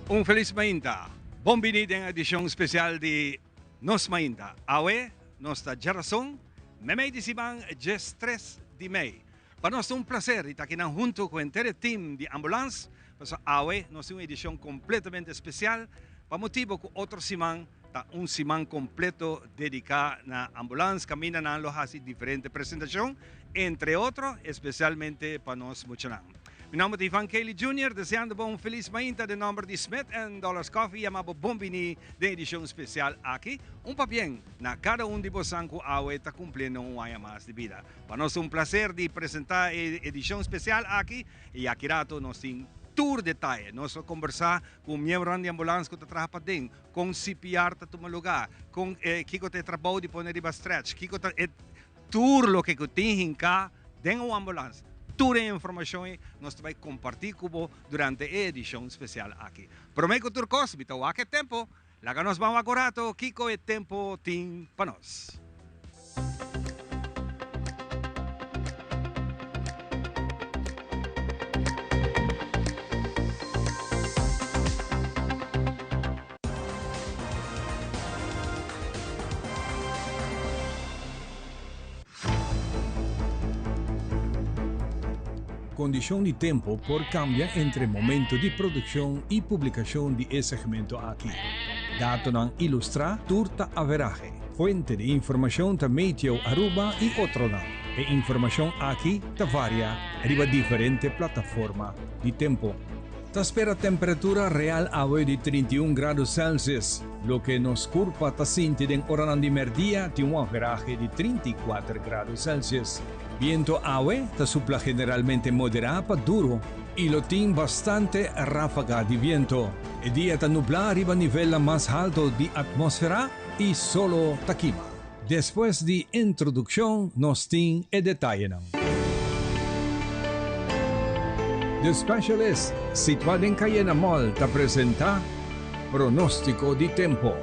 Un feliz mainta. Bombini en edición especial de Nos Mainta. Awe, nossa geração, memei de Siman, just 3 de May. Para nós é um prazer estar aqui junto com o inteiro time de ambulância. Para Awe, nós temos uma edição completamente especial. Para motivo que outro Siman, um Siman completo dedicado na ambulância, camina na loja diferente apresentação, entre outros, especialmente para nós muchanan. Mi nome é Ivan Kelly Jr., deseando bom feliz mainta de nome de Smith Dollars Coffee e amabo bombini de edição especial aqui. Papien na cada de vocês que Awe está cumprindo ano mais de vida. Para nós é um prazer de apresentar a edição especial aqui e aqui rato nós temos tour detalhe. Nós vamos conversar com o membro de ambulância que trabalha para dentro, com CPR para tomar lugar, com que te trabalha de poner riba stretch, que tour lo que tem cá dentro da ambulância. Toda a informação nós vamos compartilhar com você durante a edição especial aqui. Prometo que turcos, então, aqui tempo, lá que nós vamos agora, Kiko e tempo tem para nós. Condição de tempo por cambia entre momento de produção e publicação de esse segmento aqui. Dato não ilustra turta average. Fuente de informação ta Meteo Aruba e outro não. E informação aqui ta varia riba diferente plataforma de tempo. Ta espera temperatura real Awe de 31 graus Celsius, lo que nos curpa ta sinti den oranan di merdia de un average de 34 graus Celsius. Viento Awe ta supla generalmente moderado duro y lo tiene bastante ráfaga de viento. El día ta nubla arriba a nivel más alto de atmósfera y solo taquima. Después de introducción nos tiene el detalle. The Specialist, situado en Cayena Mall, te presenta pronóstico de tiempo.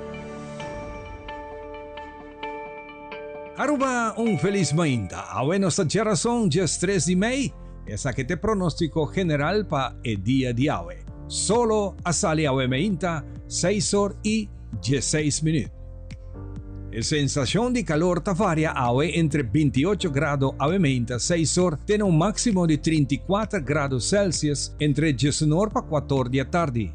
Aruba, un feliz mainta. A nuestra geração, just 3 de May, es que te pronóstico general para el día de hoy. Solo a sali Awe mainta, 6 horas y 16 minutos. La sensación de calor ta varia Awe entre 28 grados Awe mainta 6 horas, tiene un máximo de 34 grados Celsius entre 19 para 4 de la tarde.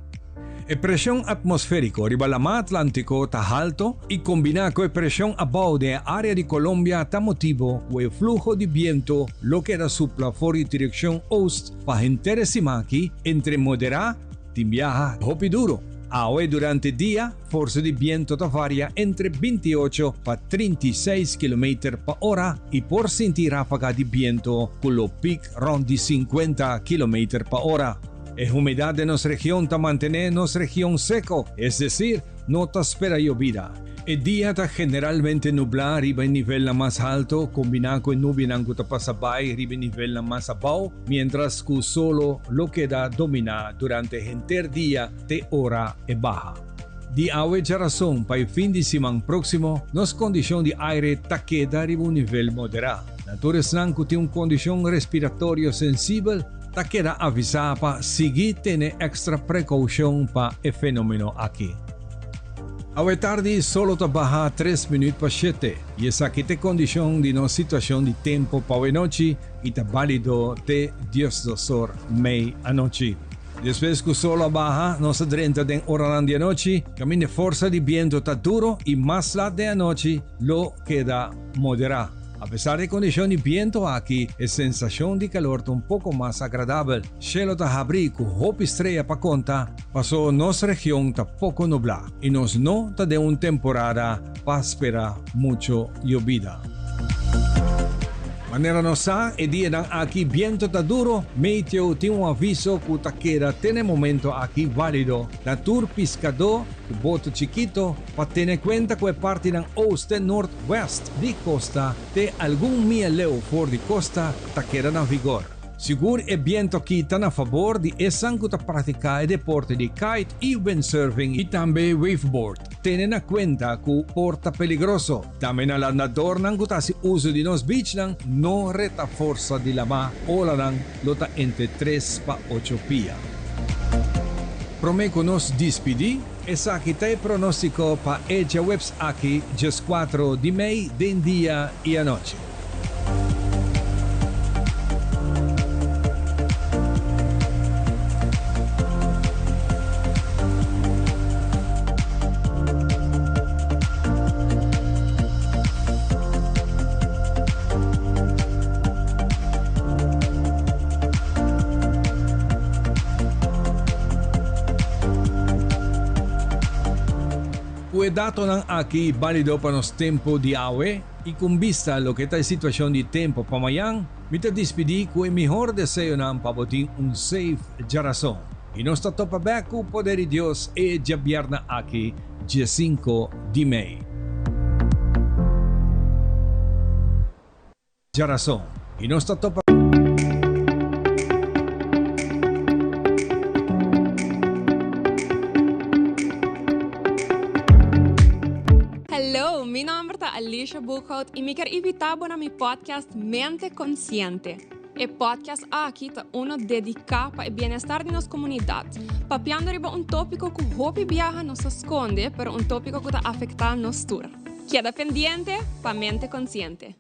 La presión atmosférica riba la mar Atlántico está alto y combinada con la presión abajo de área de Colombia está motivo el flujo de viento lo que da supla fuera de dirección oeste para interesimaki entre moderada y viaja hopi duro. Hoy durante el día, fuerza de viento varia entre 28 para 36 km por hora y por sentir ráfaga de viento con los pic rond de 50 km por hora. La humedad de nuestra región ta mantiene nuestra región seco, es decir, no te espera llovida. El día está generalmente nublado arriba en nivel más alto, combinado con nubes que pasa by arriba en nivel más abajo, mientras que solo lo queda dominar durante el entero día de hora es baja. De esta razón, para el fin de semana próximo, nuestra condición de aire ta queda arriba un nivel moderado. Naturales que tiene una condición respiratoria sensible, ta queda avisada para seguir tener extra precaución para el fenómeno aquí. A tarde solo te baja 3 minutos para 7 y esa que te condición de una situación de tiempo para la noche y te válido de 10 horas meia anoche. Después que solo baja, nos adrenta de hora de noche, camina fuerza de viento está duro y más la de anoche lo queda moderado. A pesar de condición de viento aquí, la sensación de calor está un poco más agradable. Cielo está abrigo, hopi estrella para conta, pasó nuestra región está poco nublada y nos no está de una temporada para esperar mucho llovida. Manera nosa, el día de aquí viento está duro, Meteo tiene un aviso que ta queda tiene momento aquí válido. La tour pescador, bote chiquito, para tener cuenta que parte del oeste northwest de costa de algún mieleo por de costa ta queda en vigor. Seguro el viento aquí está a favor de esa que practicar el deporte de kite y windsurfing y también waveboard. Tienen en cuenta que porta peligroso. También al andador que hace uso de los beach no reta fuerza de la mar o la lota entre 3 para 8 pies. Prometo nos despedi e sa kita pronostico pa Eja Webs aqui just 4 de May den dia e a noite. Dato ng aki valido pa nos tempo di awe y con vista lo que ta situación di tempo pamayang, mita despedi ko e mejor deseo na ang paboting un safe jarason. Y nos tatopa ba ku poder Dios e jabiar na aki 5 di May. Jarason. Y nos tatopa Hello, mi nombre es Alicia Buchhout y me quiero invitar a mi podcast Mente Consciente. El podcast aquí es uno dedicado para el bienestar de nuestra comunidad, papiando riba un tópico que hopi viaja nos esconde, pero un tópico que afecta a nosotros. Queda pendiente para Mente Consciente.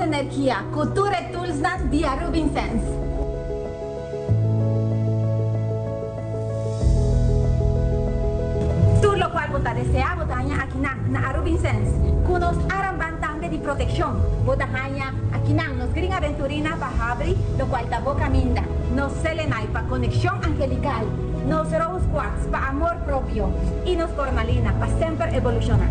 Energia, cultura e tulsnas di Arubin Sense. Tur lo cual vota desea botanya aquina na Arubin Sense, kunos arambantande di protección. Botanya aquina nos green aventurina pa habri, lo cual tabo caminda. Nos selenai pa conexión angelical. Nos rose quartz pa amor propio. Y nos cornalina pa sempre evolucionar.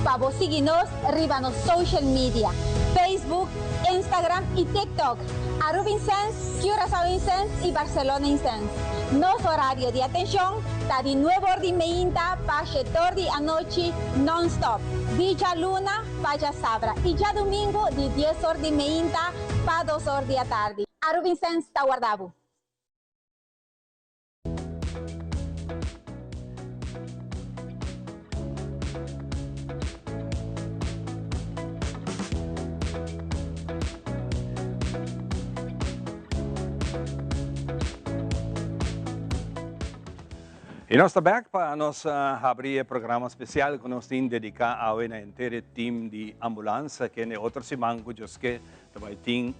Pavo, síguenos arriba nos social media, Facebook, Instagram y TikTok. Arubin Sense, Curaçao Incense y Barcelona Incense. Nos horario de atención está de 9 horas de mañana para 7 horas de anoche non-stop. Día luna para sabra y ya domingo de 10 horas de mañana para 2 horas de la tarde. Arubin Sense está guardado. E nós estamos aqui para nós abrir programa especial que nós temos dedicado ao inteiro time de ambulância, que é outra semana que também tem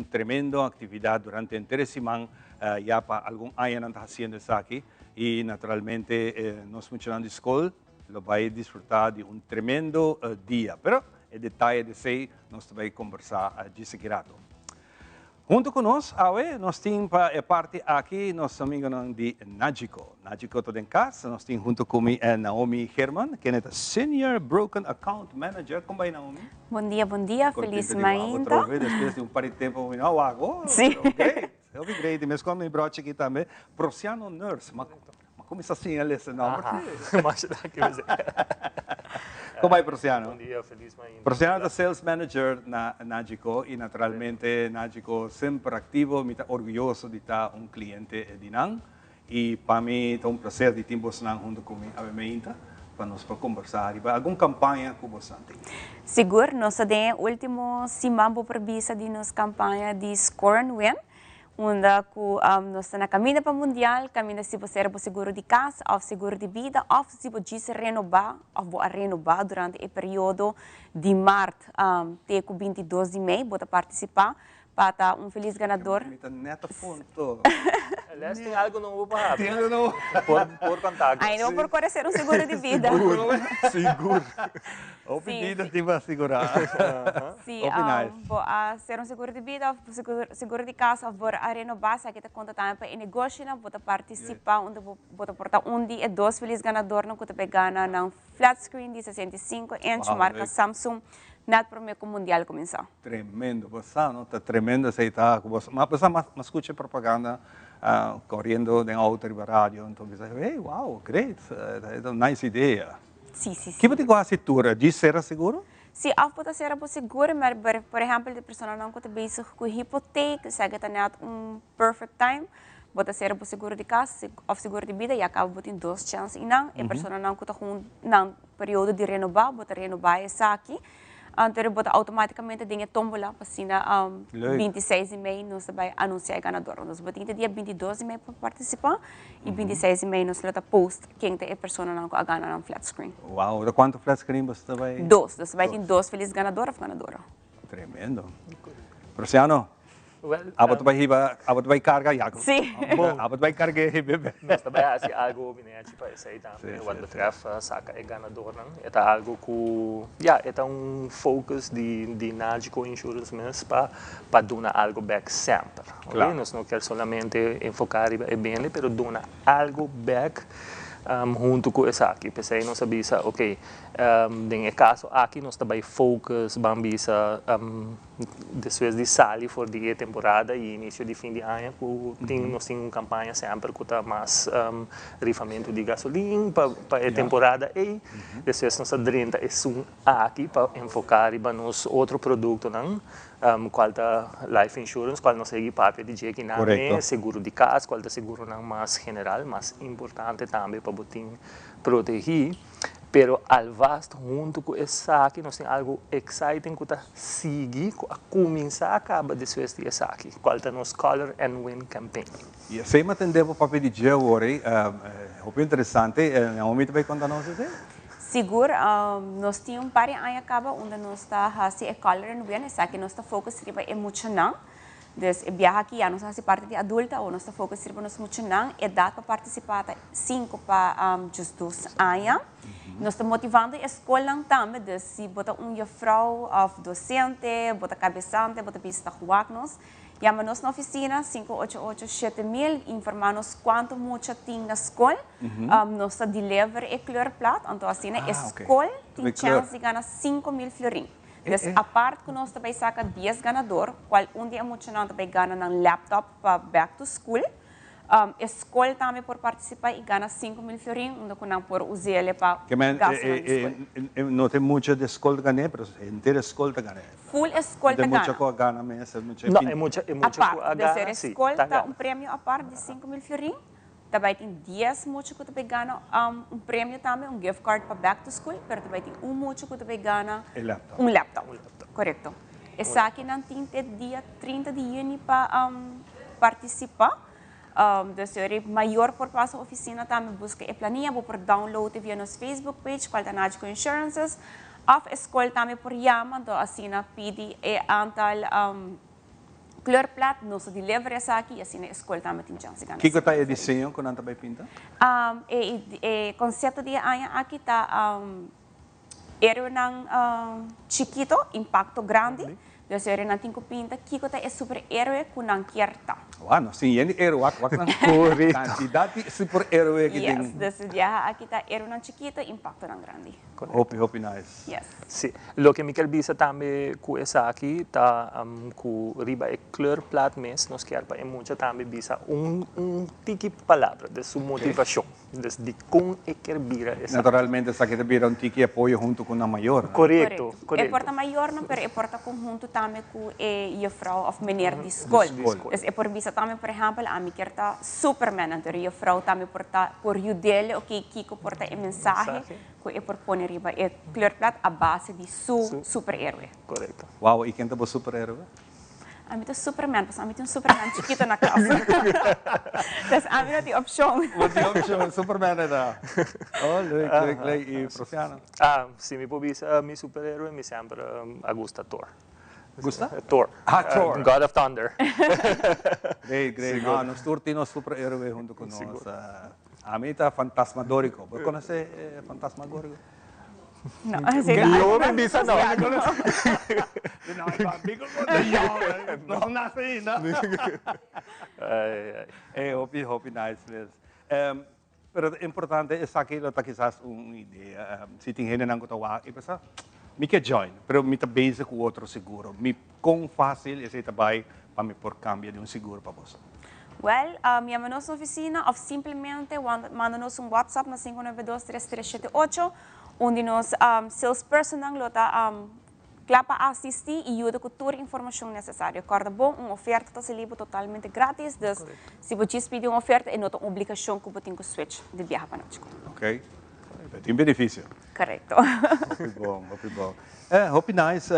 tremenda atividade durante a inteira semana, já para algum ano está fazendo isso aqui, e naturalmente nós funcionando de escola, vai desfrutar de tremendo dia. Mas o detalhe de sei, nós também conversar de seguirado. Junto conosco, nós temos parte aqui, nosso amigo de Najiko. Najiko todo em casa, nós temos junto comigo Naomi Herman, que é a Senior Broken Account Manager. Como vai, Naomi? Bom dia, feliz mainta. Depois de par de tempo, não água. Sim. Ok, eu vi great, mas quando me broche aqui também, Prociano Nurse, mas como está assim ele esse nome? Mas que vai ser. Como vai, Prociano? Bom dia, feliz mainta. Prociano é Sales Manager na Najiko e naturalmente Najiko sempre ativo, me orgulhoso de estar cliente de Nang e para mim é prazer de ter você junto comigo a Mainta para nós conversar e alguma campanha que você tem. Seguro, nós temos último semana para visa de nossa campanha de Score and Win. Onde nós estamos na caminho para o Mundial, caminho se você é seguro de casa, ou seguro de vida, ou se você renovar, ou renovar durante o período de março até 22 de maio, para participar, para feliz ganador. Neta ponto. Aliás, tem algo novo para Tem algo novo. por contacto. Aí não por ser um seguro de vida. Seguro. O Sim, pedido sim. te vai segurar. Sim, Nice. ser um seguro de vida, seguro de casa, por a renovar, se kita conta também para negócio, bota participar, onde bota portar dia e 2 feliz ganador, não kuta pegana ng flat screen de 65 inch, Wow, marca like- Samsung, net para o mundial começar. Tremendo, você não tá tremendo você tá, mas escuta propaganda correndo de auto e rádio, então você, hey, wow, great, é uma nice ideia. Sim, sim, Que sim. você gosta de tudo? De ser seguro? Sim, af pode ser seguro, mas por exemplo, de pessoa não kuta bezig com hipoteca, se kita net perfect time, bota ser seguro de casa, of seguro de vida, e acaba botin 2 chances inang, e pessoa não kuta com nang período de renovar, bota renovar essa aqui. Então, bota automaticamente dinha tombola para sina 26 de maio nós vai anunciar ganador. Nós botamos dia 22 de maio para participar e 26 de maio nós lota post quem é a pessoa não a ganhar no flat screen. Wow, de quanto flat screen você vai? 2, nós vai ter 2 feliz ganador ou ganadora. Tremendo. Luciano, Well, abot vai carga ya. Sim. Abot vai carga bebê. nós também assim algo binete para isso aí também. Sim, Quando sim, trefa saca é ganador não. É algo que, é focus de Nagico Insurance mesmo para dar algo back sempre. Claro. Nós não quer solamente enfocar em bem, pero dar algo back. Junto com essa aqui, pensei não sabia, ok, em caso aqui nós também focus, bambisa, depois de sair for de temporada e início de fim de ano, nós temos uma campanha sempre que está mais rifamento de gasolina para a temporada e depois nós adrenta aqui para enfocar em nos outro produto não, qual tá life insurance, qual nós segue papel de jeito que não é seguro de casa, qual tá seguro não mais general, mais importante também para botin proteger. Pero al vasto junto com essa aqui nós temos algo exciting que tá seguir a começar acaba depois de essa aqui, qual tá nos Color and Win campaign. E sei me atender para o papel de dia hoje, é interessante, no momento vai contar nós isso? Seguro, nós temos um par de anos acaba onde nós está fazendo color and win, essa aqui nós está focus riba emocional. Dus viaja aqui, nós fazemos parte de adulta, ou nós está focus riba nos emocional, idade para participar 5 para just 2 anos. Nós estamos motivando a escola também, de se botar vrouw of docente, botar cabeçante, botar pista nós. Chama-nos na oficina 588-7000, informar-nos quanto muito tem na escola. Nós está deliver a clear plat, então assim, a escola tem chance de ganhar 5.000 florins. Então, a parte que nós também saca 10 ganador, qual dia emocionante também ganha um laptop para back to school. A escola também por participar e ganha 5.000 florins, onde não por usar ele para gastar na escola. Não tem muita de escola ganhar, mas inteira escola ganhar. Full escola Tem muita ganha. coisa ganha mesmo. Não, é muita A parte de ser sim, escola, tá tá prêmio a parte de 5.000 florins. Também tem 10 muito que também ganha prêmio também, gift card para back to school, mas também tem muito que também ganha laptop. Correto. Essa aqui não tem dia 30 de junho para participar. Então, maior por passo a oficina também busca a planilha, por download via nos Facebook page, qual é Nagico Insurances. A escola também por chama, então assim, pede antal kleurplat, nós deliver essa aqui, e assim a escola também tem chance de ganhar. Que é a desenho que não também pinta? O conceito de aqui está héroe chiquito, impacto grande. Então, héroe não tem que pinta, que é super héroe com não querta. Wah, no sim, ini herói, wak nang correto. Quantidade super herói que tem. Yes, então aqui está héroe não chiquito, impacto não grande. Hope nice. Yes. Sim, o que me quer dizer também com essa aqui, tá com riba é clear plat mes, nós quer para muito também bisa tiki palavra de sua motivação, de como é que vira essa. Naturalmente, essa aqui vira tiki apoio junto com a maior. Correto. É porta maior, não, mas é porta conjunto também com a vrouw of meneer de escola. Então, é por bisa também, por exemplo, a mim quer tá Superman, então a vrouw também porta por ajudar, ok, Kiko porta a mensagem, que é por pôr riba é clear plat a base de super-herói. Correto. Wow, e quem tá super-herói? A mim é Superman, porque a mim tem Superman chiquito na casa. Então, a mim não tem opção. Não tem opção, Superman é da. Oh, leuk. E Prociano? Se me pobisa, mi super-herói, me sempre gusta Thor. Gusta? Thor. Thor. God of Thunder. Great. No, nos turti nos superhéroe junto con nos. A mí está Fantasmagórico. ¿Vos conoces Fantasmagórico? No, Yo me dice no. No nace, ¿no? Hopi nice. Pero importante é aqui que quizás uma ideia. Se tem gente não gosta de pensar, me quer join, pero me tá base com outro seguro. Me quão fácil esse trabalho para me por cambio de seguro para você. Well, llama-nos na oficina ou simplesmente manda-nos WhatsApp na 592-3378, onde nos salesperson ang lota clapa assistir e ajuda com toda a informação necessária. Corda bom, uma oferta está livre totalmente grátis, então se você pedir uma oferta, é não tem obrigação que você tem que switch de viagem para nós. Ok, tem benefício. Correto. Hopi bom. Hopi nice,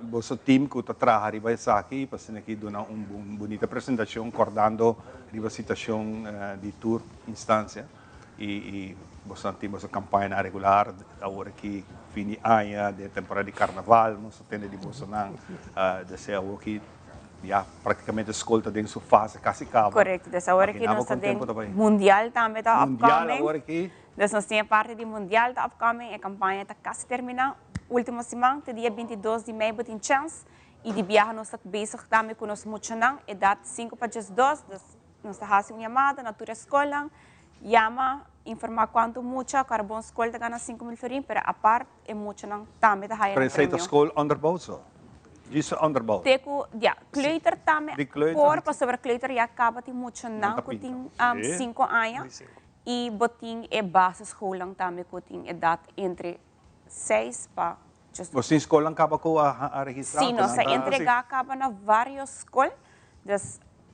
você time que está trabalhando vai aqui, para aqui dar uma bonita apresentação, acordando a situação de tour instância e você tem a campanha regular agora que fim de ano, de temporada de carnaval, nós temos de Bolsonaro, dessa hora que já praticamente a escola está dentro da sua fase, quase acaba. Correto, dessa hora que nós temos mundial também está upcoming. Agora que nós temos parte do mundial está upcoming, a campanha está quase terminando. Última semana, dia 22 de maio, tem chance, e de viagem nós estamos bezig também com nós muito não, é data 5 para 2, nós estamos fazendo uma chamada na tua escola, llama, informar quanto muito, carbon escola está ganhando 5 mil florins, mas a parte é muito não, também está ganhando prêmio. Para essa escola onderbouw zo? Disso onderbouw? Teco, ja, kleuter também, por para kleuter já acaba de muito não, que tem 5 anos, e botin é base escola também, que tem idade entre 6 para... Você escola acaba com a registrar? Sim, nós entregar acaba na várias escolas,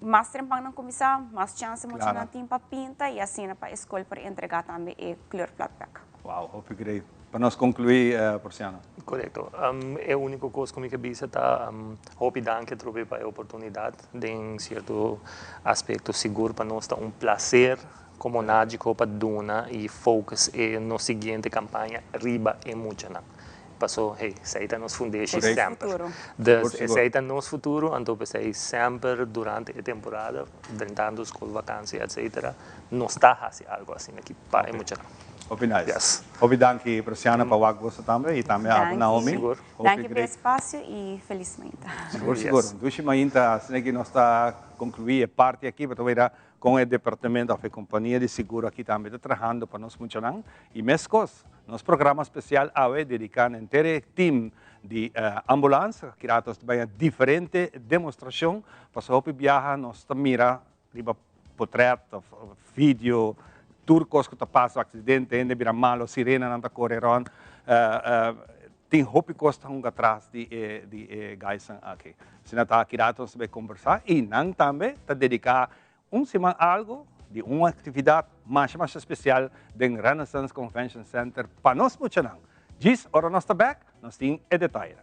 mais tempo não começar, mais chance muito não tem para pinta e assim para a escola para entregar também é clear flatback. Uau, hope great. Para nós concluir, Porciano. Correto. É a única coisa que me bisa tá hope danke trobe para a oportunidade de certo aspecto seguro para nós tá prazer como nádico para dona e focus no seguinte campanha riba e muito não. Passou, hey, aceita nos foundation sempre. Aceita nos futuro, então pensei sempre durante a temporada, tentando escola vacância, etc. Não está fazendo algo assim aqui para muito não. Hope nice. Yes. Hope danke, Porciano, para o você também e também a Naomi. Seguro. Danke pelo espaço e felizmente. Seguro. Dushimamente, assim que nós está concluir a parte aqui, para ver com o departamento da companhia de seguro aqui também está trabalhando para nós muito não. E mescos, nosso programa especial AWE dedicado a inteiro time de ambulância, que nós também diferente demonstração, para hope viaja nós mira riba portreto, vídeo turcos que passam acidente, ainda vira malo, sirena não está correndo, tem hope costa atrás de guys aqui. Se não está aqui, nós vamos conversar e não também está dedicado semana algo de uma atividade mais especial do Renaissance Convention Center para nós muito não. Diz, ora nós está back, nós temos o detalhe.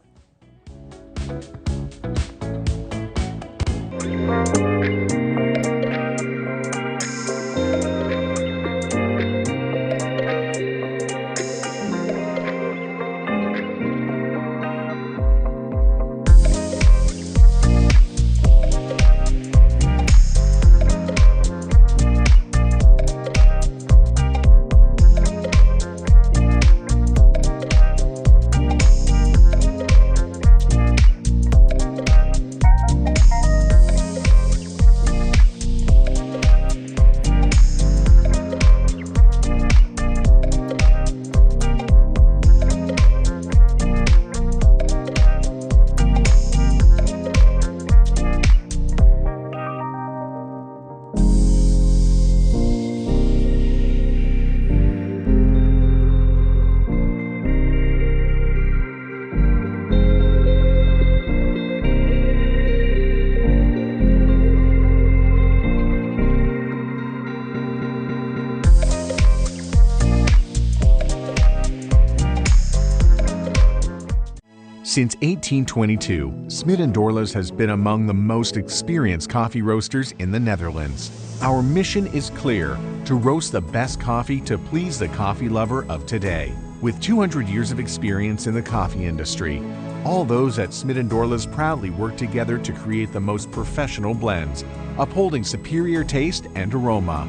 Since 1822, Smit & Dorlus has been among the most experienced coffee roasters in the Netherlands. Our mission is clear: to roast the best coffee to please the coffee lover of today. With 200 years of experience in the coffee industry, All those at Smith & Dorla's proudly work together to create the most professional blends, upholding superior taste and aroma.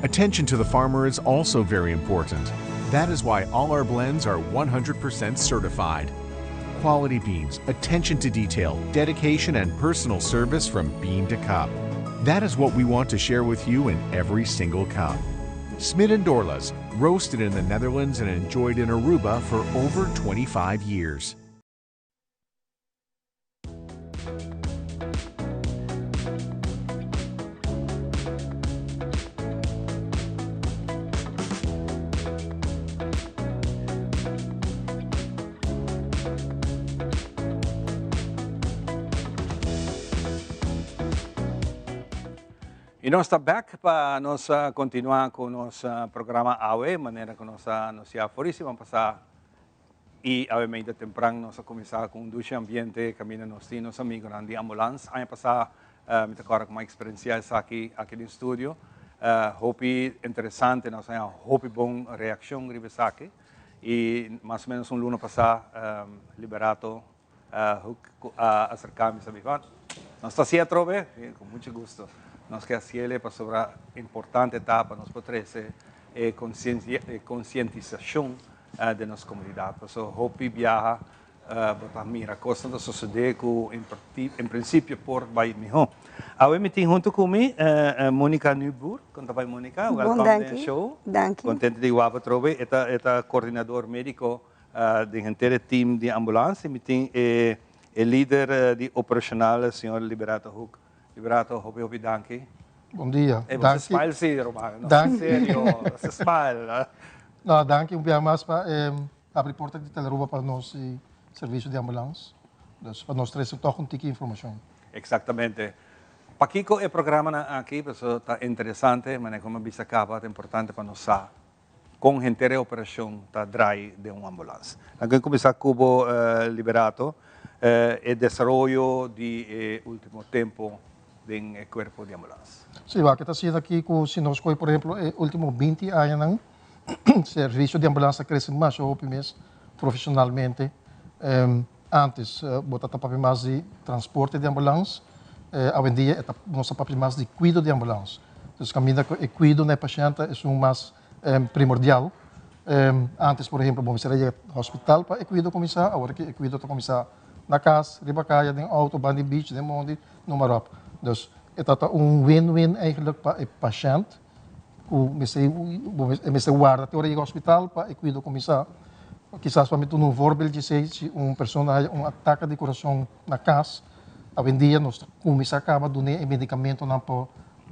Attention to the farmer is also very important. That is why all our blends are 100% certified. Quality beans, attention to detail, dedication, and personal service from bean to cup. That is what we want to share with you in every single cup. Smith & Dorla's, roasted in the Netherlands and enjoyed in Aruba for over 25 years. E nós estamos back para nós continuar com o nosso programa AWE, maneira que nós aforismo, vamos passar e obviamente temprano nós começar com um duche ambiente, caminho nós temos amigos de ambulância, aí passar me agora com uma experiência aqui no estúdio, hope interessante, nós temos hope bom reação ribe aqui e mais ou menos lunes passar liberato acercar-me a Vivan. Nós estamos aqui a trover, com muito gosto. Nós que a para sobre a importante etapa nós podemos conscientização de nossa comunidade. Então, hope viaja para mira coisa da sociedade que em princípio por vai melhor. Agora me tem junto comigo Mônica Nubur, conta vai Mônica, welcome to show. Dank. Contente de você trobe, eta coordenador médico do inteiro time de ambulância, me tem o líder de operacional, senhor Liberato Huck. Liberato, hope danke. Bom dia. Você smile sim, Romano. Danke. Sério, você smile. Não, danke. Dia mais para abrir porta de Teleruba para nosso serviço de ambulância. Então, para nós trazer toch tique informação. Exatamente. Paquico é programa aqui, pessoal, está interessante, mas como bisa capa, é importante para nós com gente de operação tá dry de uma ambulância. Aqui começar com o Liberato, o desenvolvimento de último tempo do corpo de ambulância. Sim, o que está sendo aqui com se nós por exemplo, último 20 anos, serviço de ambulância cresce mais ou menos profissionalmente. Antes, botava papel mais de transporte de ambulância, hoje em dia, nossa papel mais de cuidado de ambulância. Então, caminho de cuidado do paciente é mais primordial. Antes, por exemplo, vamos ir ao hospital para cuidar começar, agora que cuidado está começar na casa, ribacaia, no auto, bandi beach, no monte, no marop. Então, é win-win eigenlijk para o paciente, que me guarda até o hospital para cuidar começar. Quizás para mim um voorbeeld dizer se pessoa ataque de coração na casa, hoje em dia nós começamos a acabar dando medicamento não para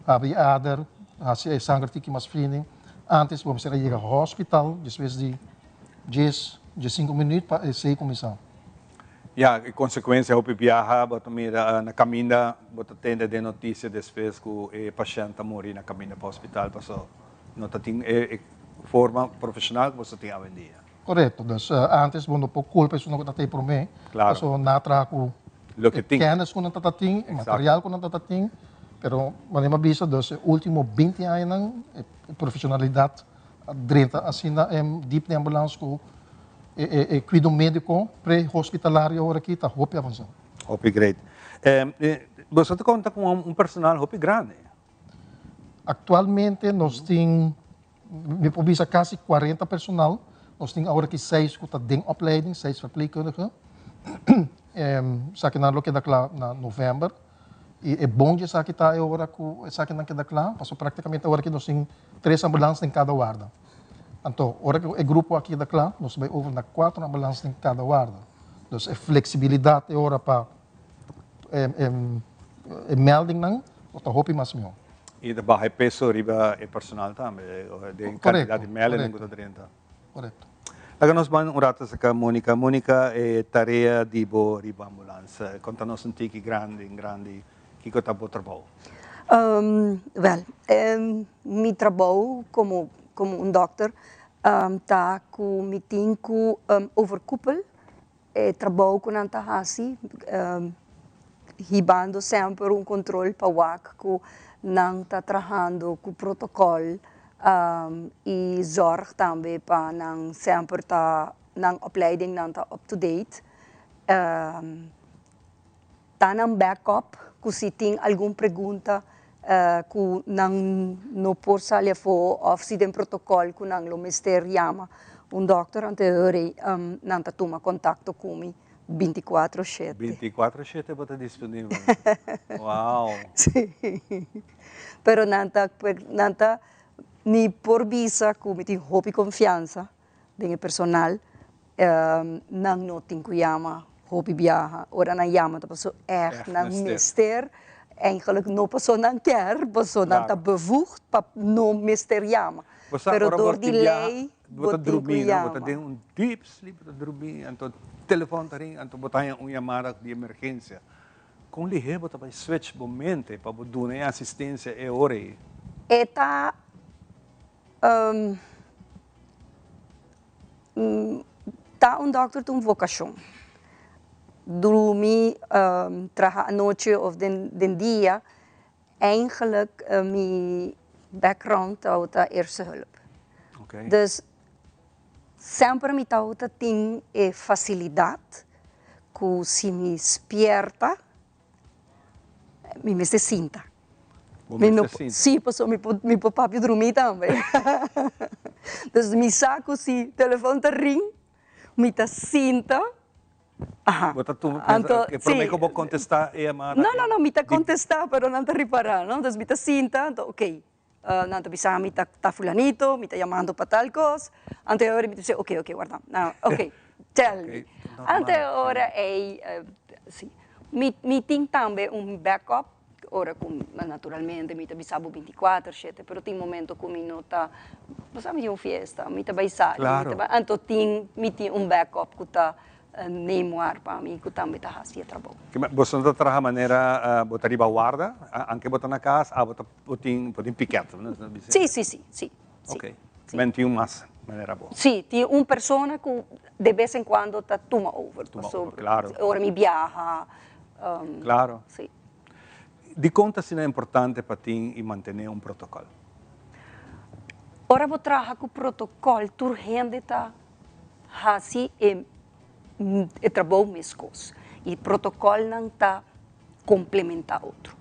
abrir ader, se sangue que mais fino. Antes vamos ir ao hospital, depois de 10, 5 minutos para sair começar. Ja, em consequência, eu viajar, boto mira na caminho, boto tenda de notícia depois que o paciente morre na caminho para o hospital, passou, não tem forma profissional que você tem hoje em dia. Correto, dus antes quando por culpa isso não está por mim, claro. So na trago kennis que não está tem, material que não está tem, pero manema bisa dos último 20 anos profissionalidade dentro assim na deep na ambulância com cuidado médico pré-hospitalário agora aqui está hope avançado. Hope great. Você conta com personal hope grande? Atualmente nós temos me provisa quase 40 personal. Nós temos agora aqui 6 que está em opleiding, 6 verpleegkundigen. Saki na loke da klaar na novembro. E é bom de saki tá agora com saki na que da klaar, passou praticamente agora que nós temos 3 ambulâncias em cada guarda. Então, agora que o grupo aqui da klaar, nós vai over na 4 ambulâncias em cada guarda. Então, é flexibilidade agora para melding não, ou tá hope mais melhor. E da barra peso riba e personal também, de quantidade de melding que está Correto. Agora nós vamos orar com a Mônica. Mônica é tarefa de riba ambulância. Conta-nos tique grande, que está o trabalho? Mi trabalho como doctor tá com me tenho overkoepel trabalho com anta hasi hibando sempre controle para wak que não está trabalhando com protocolo e zorg também para não sempre tá não opleiding não tá up to date tanang backup kung si ting algum pergunta kung nang no por salya fo of si den protocol kung nang lo mister yama un doctor anteriore nang tatuma contatto kumi 24/7. 24/7 ba ito disponible? Wow. Sí. Pero nanta ni por visa kumi ting hopi confianza dengan personal nang no ting kuyama hopi biyaha ora nang yama tapos echt nang mister eigenlijk no paso nang quer, paso nang ta bevoegd, no mister yama. Pero door die lei, bota dormir, bota tem deep sleep, bota dormir, anto telefone taring, anto bota yung yamada de emergência. Kung lihe bota pa switch momente pa buduna yung assistência e ore. Eta ta un doctor tum vocação. Dormir traha a noite of den dia, eigenlijk mijn background uit de eerste hulp. Okay. Dus sempre mi tauta ting e facilidad ku si mi spierta, mi se sinta. Sì, posso mi papi dormir também. Dus mi saco si telefone te ring, mi ta sinta. Aha. Bota tu que promete que vou contestar e amar. No, mi ta contestar, pero não te reparar, ¿no? Entonces mi ta sinta, ok. Não te bisa mi ta fulanito, mi ta llamando para tal cosa. Ante ahora mi ta dice, ok, guarda. No, ok, tell me. Ante ahora sì. Mi ting tambe un backup. Ora, naturalmente, mi ta bisabo 24/7, pero tem momento que mi nota, passamos de uma festa, mi ta baisar. Claro. Anto mi ting un backup que ta nemoar para mim que também está assim trabalho. Você não trabalha maneira botar riba guarda, anche botar na casa, botar piquete, não é? Sim. Ok. Mas tem mais maneira boa. Sim, tem uma pessoa que de vez em quando está toma over. Claro. Ora me viaja. Claro. Sim. De conta se é importante para ti e manter protocolo. Ora vou trabalhar com o protocolo, tu rende tá assim é trabalho mesmo. E o protocolo não está complementar outro.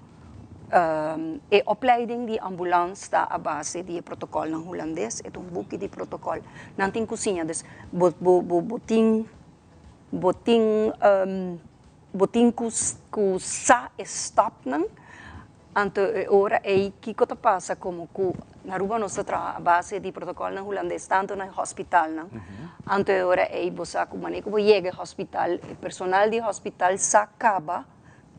A opleiding de ambulância está à base de protocolo no holandês, é boek de protocolo. Não tem cozinha, dus botin ku sa stop não. Ante ora que cosa passa como que na Aruba nós trabalhamos a base de protocolo no holandês tanto no hospital não. Ante ora você como maneira que chega ao hospital, o personal do hospital acaba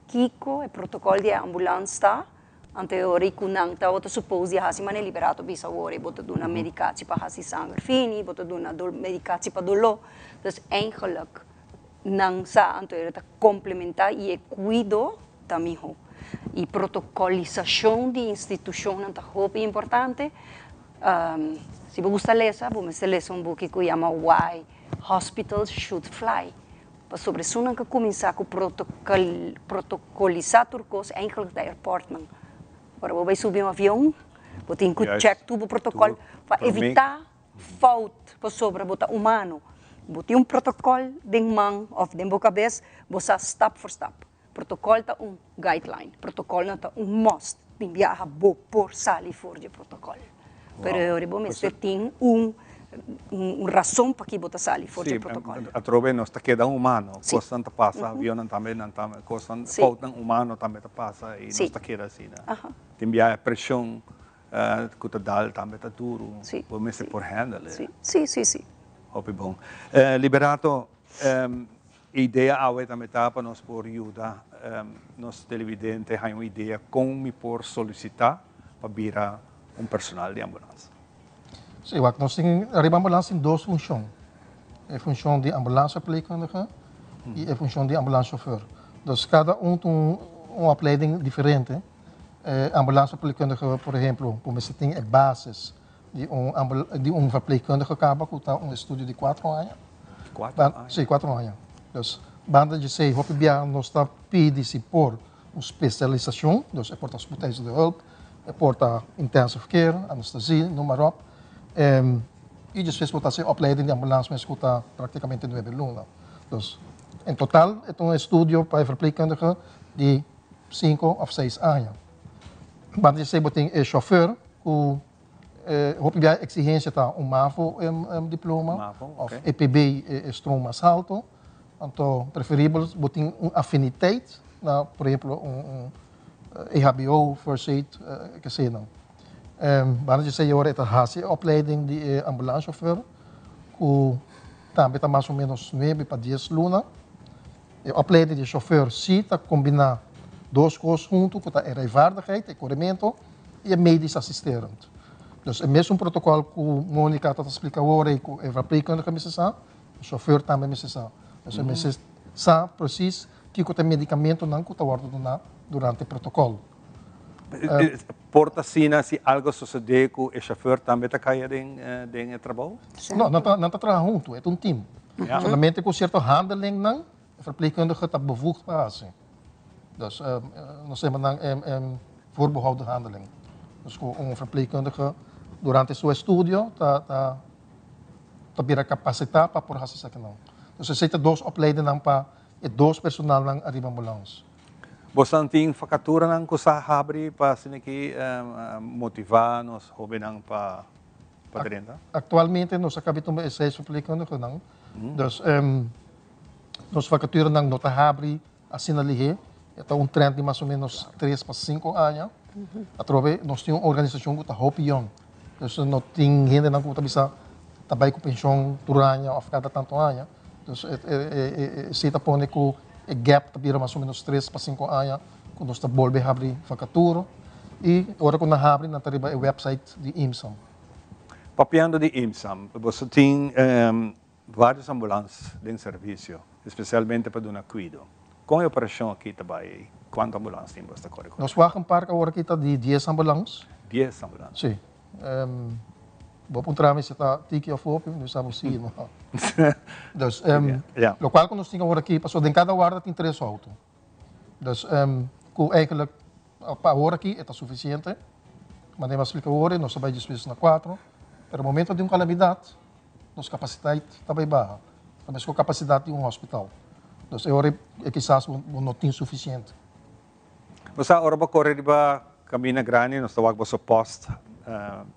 que o protocolo de ambulância está. Ante ora que não está outra supose a maneira liberado bisa ora bota duna medicatie para hasi sangue fini, bota duna medicatie para dolor. Dus eigenlijk não sa ante ora complementar e cuido também. E protocolização de instituição é muito importante. Se você gosta de ler, você lê um livro que se chama Why Hospitals Should Fly. Para sobre isso, não começar com protocolizar turcos em que o aeroporto não. Agora, você vai subir um avião, você tem que check todo o protocolo para evitar falta para sobre o humano. Você tem protocolo de mão ou de boca cabeça, você step for step. Protocolo está guideline, protocolo está must, tem viaja por sair fora de protocolo. Pero eu tem razão para que você sair fora de protocolo. A trove nós está quedando humano, coisa não passa, avião também não também, coisa falta humano também passa e nós está quedando assim, né? Tem viaja pressão que está dal também está duro, você por handle. Sim. Hope bom. Liberato. Ideia awe também tá para nós por ajuda nos televidentes tem uma ideia como me por solicitar para virar personal de ambulância. Sim, nós temos a ambulância em duas funções. A função de ambulância verpleegkundige e a função de ambulância chauffeur. Dus cada tem uma opleiding diferente. Ambulância verpleegkundige, por exemplo, você tem a basis de verpleegkundige acaba com um estudo de 4 anos. 4 anos? Sim, 4 anos. Dus banda de sei, hoop bia nós está pedindo por uma especialização, dus é porta hospitais de hulp, é porta intensive care, anestesia, noem maar op. E depois você opleiding de ambulância, mas escuta praticamente 9 anos. Dus In totaal is een studie bij verpleegkundigen die 5 of 6 jaar. Maar je zegt een chauffeur, hoe hoop je exigentie ta un MAVO diploma MAVO, of okay. EPB stroom mais alto. Então, preferível botar uma afiniteit, por exemplo, EHBO, first aid, que sei não. Mas je zei hoor, het is opleiding de ambulancechauffeur, que também está mais ou menos 9 para 10 luna. A opleiding de chauffeur zie dat combinar duas coisas junto, com a rijvaardigheid, equipamento e a medisch assisterend. Dus é mesmo protocolo que a Mônica está explicando agora e que a verpleegkundige precisa, o chauffeur também precisa. Dus você sabe precies que o medicamento não está ordendo durante o protocolo. Porta sina se algo suceder com o chauffeur também está caindo em trabalho? Não está trabalhando junto, é um time. Solamente com certo handling, não, a verpleegkundige está bevoegd para assim. Dus nós temos voorbehouden handeling. Dus um verpleegkundige durante seu estudo está bira capacitar para por fazer isso não. Dus er zitten 2 opleidingen para e 2 personal ng arriba ambulance. Você tem facatura ng kusa habri para siniki motivar nos jovens para padrinha? Actualmente nós acabamos de 6 verpleegkundigen não. Dus nós facatura ng nota habri assim ali. Então um trend de mais ou menos 3 para 5 anos. Através nós temos uma organização que está Hope Young. Dus nós temos gente que está bisa tabay com pensão durante ou cada tanto ano. Dus se está pondo que o gap está mais ou menos 3 para 5 anos quando nós está volve a abrir facatura e agora quando abre na tariba o website de IMSAM. Papiando de IMSAM, você tem vários ambulâncias em serviço, especialmente para dar cuidado. Com a operação aqui também, quantas ambulâncias tem você corre? Nós vamos parque agora aqui de 10 ambulâncias. 10 ambulâncias? Sim. Vou para você está tiki of hope, nós estamos seguindo. Dus, lo qual que nós temos agora aqui, passou em cada guarda tem 3 autos. Dus, eigenlijk, para agora aqui, está suficiente. Mas nem mais explicar agora, nós sabemos dispensar na 4. Pero no momento de uma calamidade, nossa capacidade está bem baixa. Também com a capacidade de um hospital. Dus agora, quizás, não tem suficiente. Você agora vai correr para caminho grande, nós estamos com o posto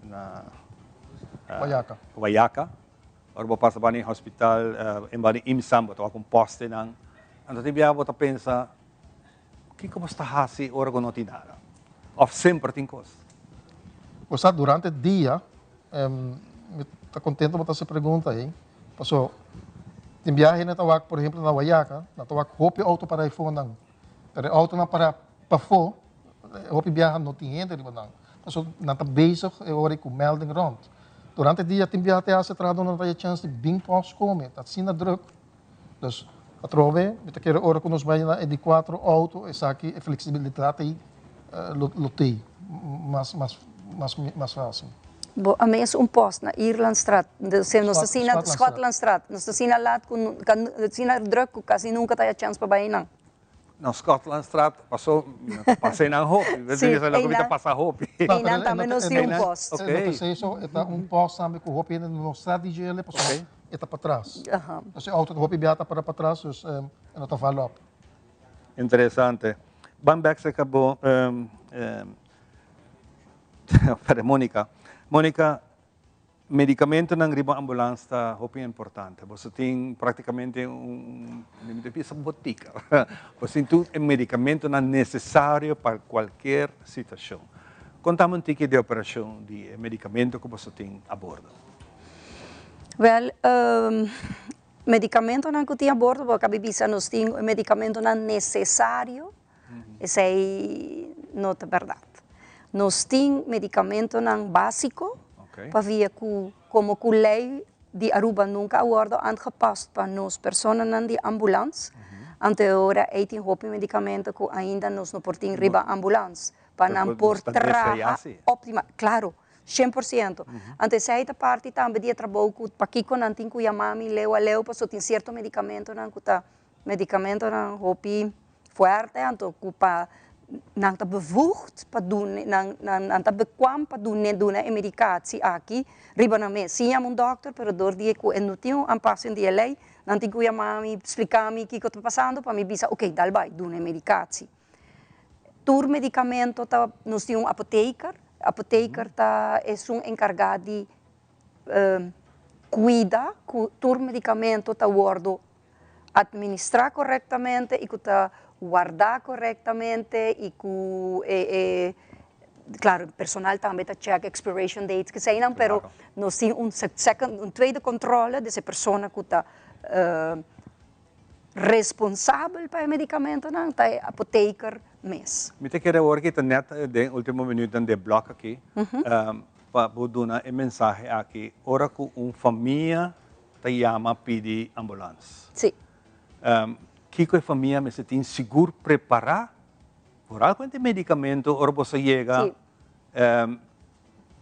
na Wayaca. Agora passa para o hospital, em bani IMSAM, estamos com posto nang. Então tem biar você pensa, que como está assim agora não tem nada? Ou sempre tem coisa? Você durante o dia, está contente com essa pergunta aí. Passou, tem viagem na tawag, por exemplo, na Wayaca, na tawag hope auto para iPhone nang. Pero auto na para fo, hope viaja não tem gente riba nang. Passou, na tá bezig agora com melding rond. Durante o dia tem viagem a se trado na vai chance de bem pós comer, tá sina druk. Dus atrove, met keer ora com nos vai na de 4 auto, essa aqui é flexibilidade aí lotei, mas fácil. Bo, a mesmo posto na Irlandstraat, nós assina Scotlandstraat, nós assina lá com assina druk, quase nunca tá a chance para bair não. Na Scotlandstraat passei na Hope, veja lá como está passar Hope. E não também nós temos posto. Ok. Isso é posto também com Hope no estratégia ele passou, está para trás. Então auto de Hope viata para trás, dus não tá follow up. Interessante. Bamback se acabou para Mônica. Mônica, medicamento ng riba ambulância está é importante. Você tem praticamente pieza botica. Você tem um medicamento necessário para qualquer situação. Conta-me um pouco de operação de medicamento que você tem a bordo. Well, medicamento que tem a bordo, porque a bebida nós tem medicamento necessário, isso é não é verdade. Nós temos medicamento básico, para ver como a lei de Aruba nunca acordo aangepast para nós pessoas de ambulância. Ante agora, tem medicamento que ainda nós não portem riba ambulância. Para não portar óptima, claro, 100%. Ante essa parte também de trabalho para que não tem que mami leu a leu, porque tem certo medicamento não hopi forte, então para não está bevoegd para doen, não está bequam para doen a medicatie aqui. Riba na me, sim, é dokter, pero door die que não tinha paciente de lei, Nanti kuya mami explicami que está passando, para me bisa, ok, dal vai, dune medicatie. Tur medicamento tá, nós temos apoteker. Apoteker tá é um encarregado de cuidar que tur medicamento tá guardo administrar corretamente e que tá guardar corretamente e que claro, o personal também está check expiration dates que saíram, pero nós temos tweede controle dessa pessoa que está responsável para o medicamento, não tá apoteker mes. Me te quero hoor kita net de último minuto de bloco aqui, para buduna e mensagem aqui, ora que família te chama pedir ambulância. Sim. Que a família me se tem seguro preparar por algum medicamento, ora você chega,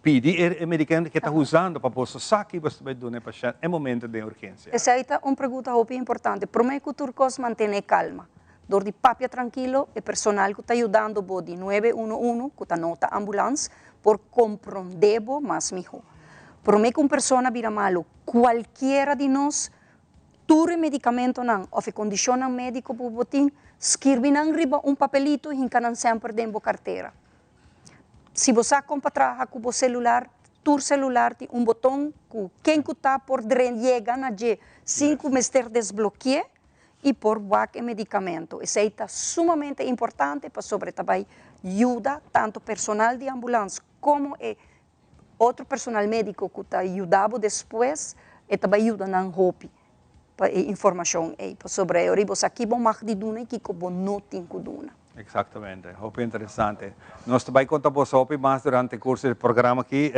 pedir o medicamento que está usando para você saber você vai dar ao paciente em momento de urgência. Essa é uma pergunta muito importante. Primeiro que turcos manter calma. Dor de papia tranquilo, o personal que está ajudando o de 911, que está nota ambulância, por compreender mais melhor. Primeiro que uma pessoa vira malo, qualquer de nós, todo medicamento não, ou a condição médica por botim, escreve não riba papelito e encanan sempre dentro da carteira. Se você compra com o celular, tur celular tem botão que quem está por dentro chega na de 5 meses desbloqueia e por o medicamento. Isso é sumamente importante para sobretrabalhar ajuda tanto personal de ambulância como outro personal médico que está ajudando depois e também ajuda na roupa para informação sobre o você aqui bom mais de duna que bom não tem que duna. Exatamente, muito interessante. Nós também contamos mais durante o curso do programa aqui.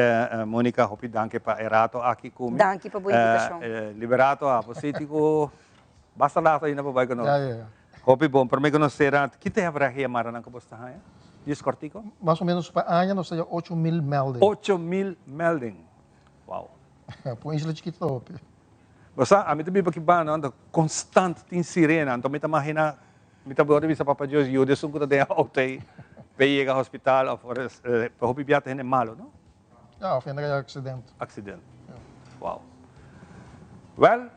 Mônica, muito danke para Erato aqui comigo. Danke para a boa invitação. Liberato, a positivo. Basta lá tayo na babae ko no. Hopi bom, para mim conhecer, que te haverá que amar ng kabustahan? Diz cortico? Mais ou menos para ano nós temos 8.000 melding. 8.000 melding. Wow. Por isla chiquita hopi. Basta, a mim também porque ba no, constant tin sirena, então me tamahina, me tabori bisa papa Dios, yo desun ko de outay, peiga hospital of para hopi biata hene malo, no? Ja, of een accident. Accident. Wow. Well,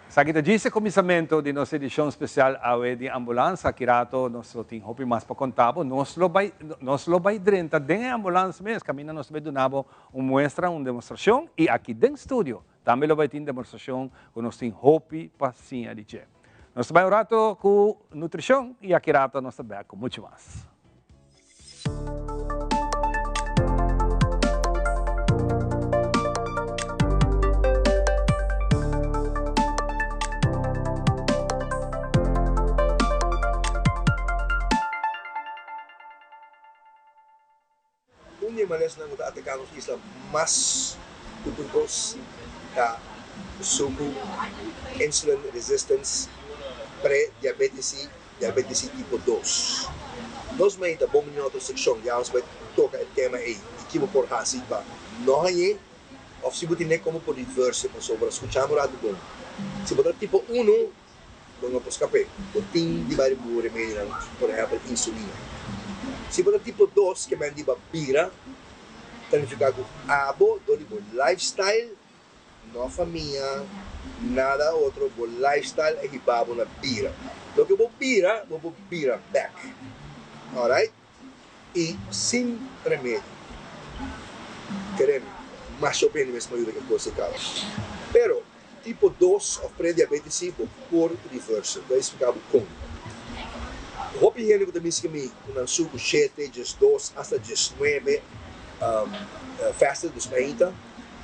sa kita disse começamento de nossa edição especial Awe de Ambulância, Kirato, nós lo ting hopi mas pa contabo, nós lo vai drenta den ambulância mes, camina nós vai donabo muestra, demonstração e aqui den studio também lo vai ter demonstração com nós ting hopi pa sinha de che. Nós vai orato com nutrição e aqui rato nós vai com muito mais. Malas na mga Africanos isla mas tutuntos ka suko insulin resistance pre-diabetes tipo 2. Nós may tabong nyo ito seksyon, yawang sa toka el tema ay ikimo por hasi ba. No haye, of si buti ne como por reverse po sobra, escuchamos rato bom. Si buti tipo 1, mga poscape, buting di bari bu remedio ng, por ejemplo, insulina. Si buti tipo 2, que man di ba bira, planificar com abo, dori bo lifestyle, no família, nada outro, bo lifestyle é ribabo na bira. Lo que bo bira back. Alright? E sem remédio. Querendo, mais ou menos mesmo ajuda que você causa. Pero, tipo 2 of pré-diabetes, por reverse. Vai explicar como. Hopi higiene ko também kami kung suco 7, just 2, hasta just 9, festa dos 30.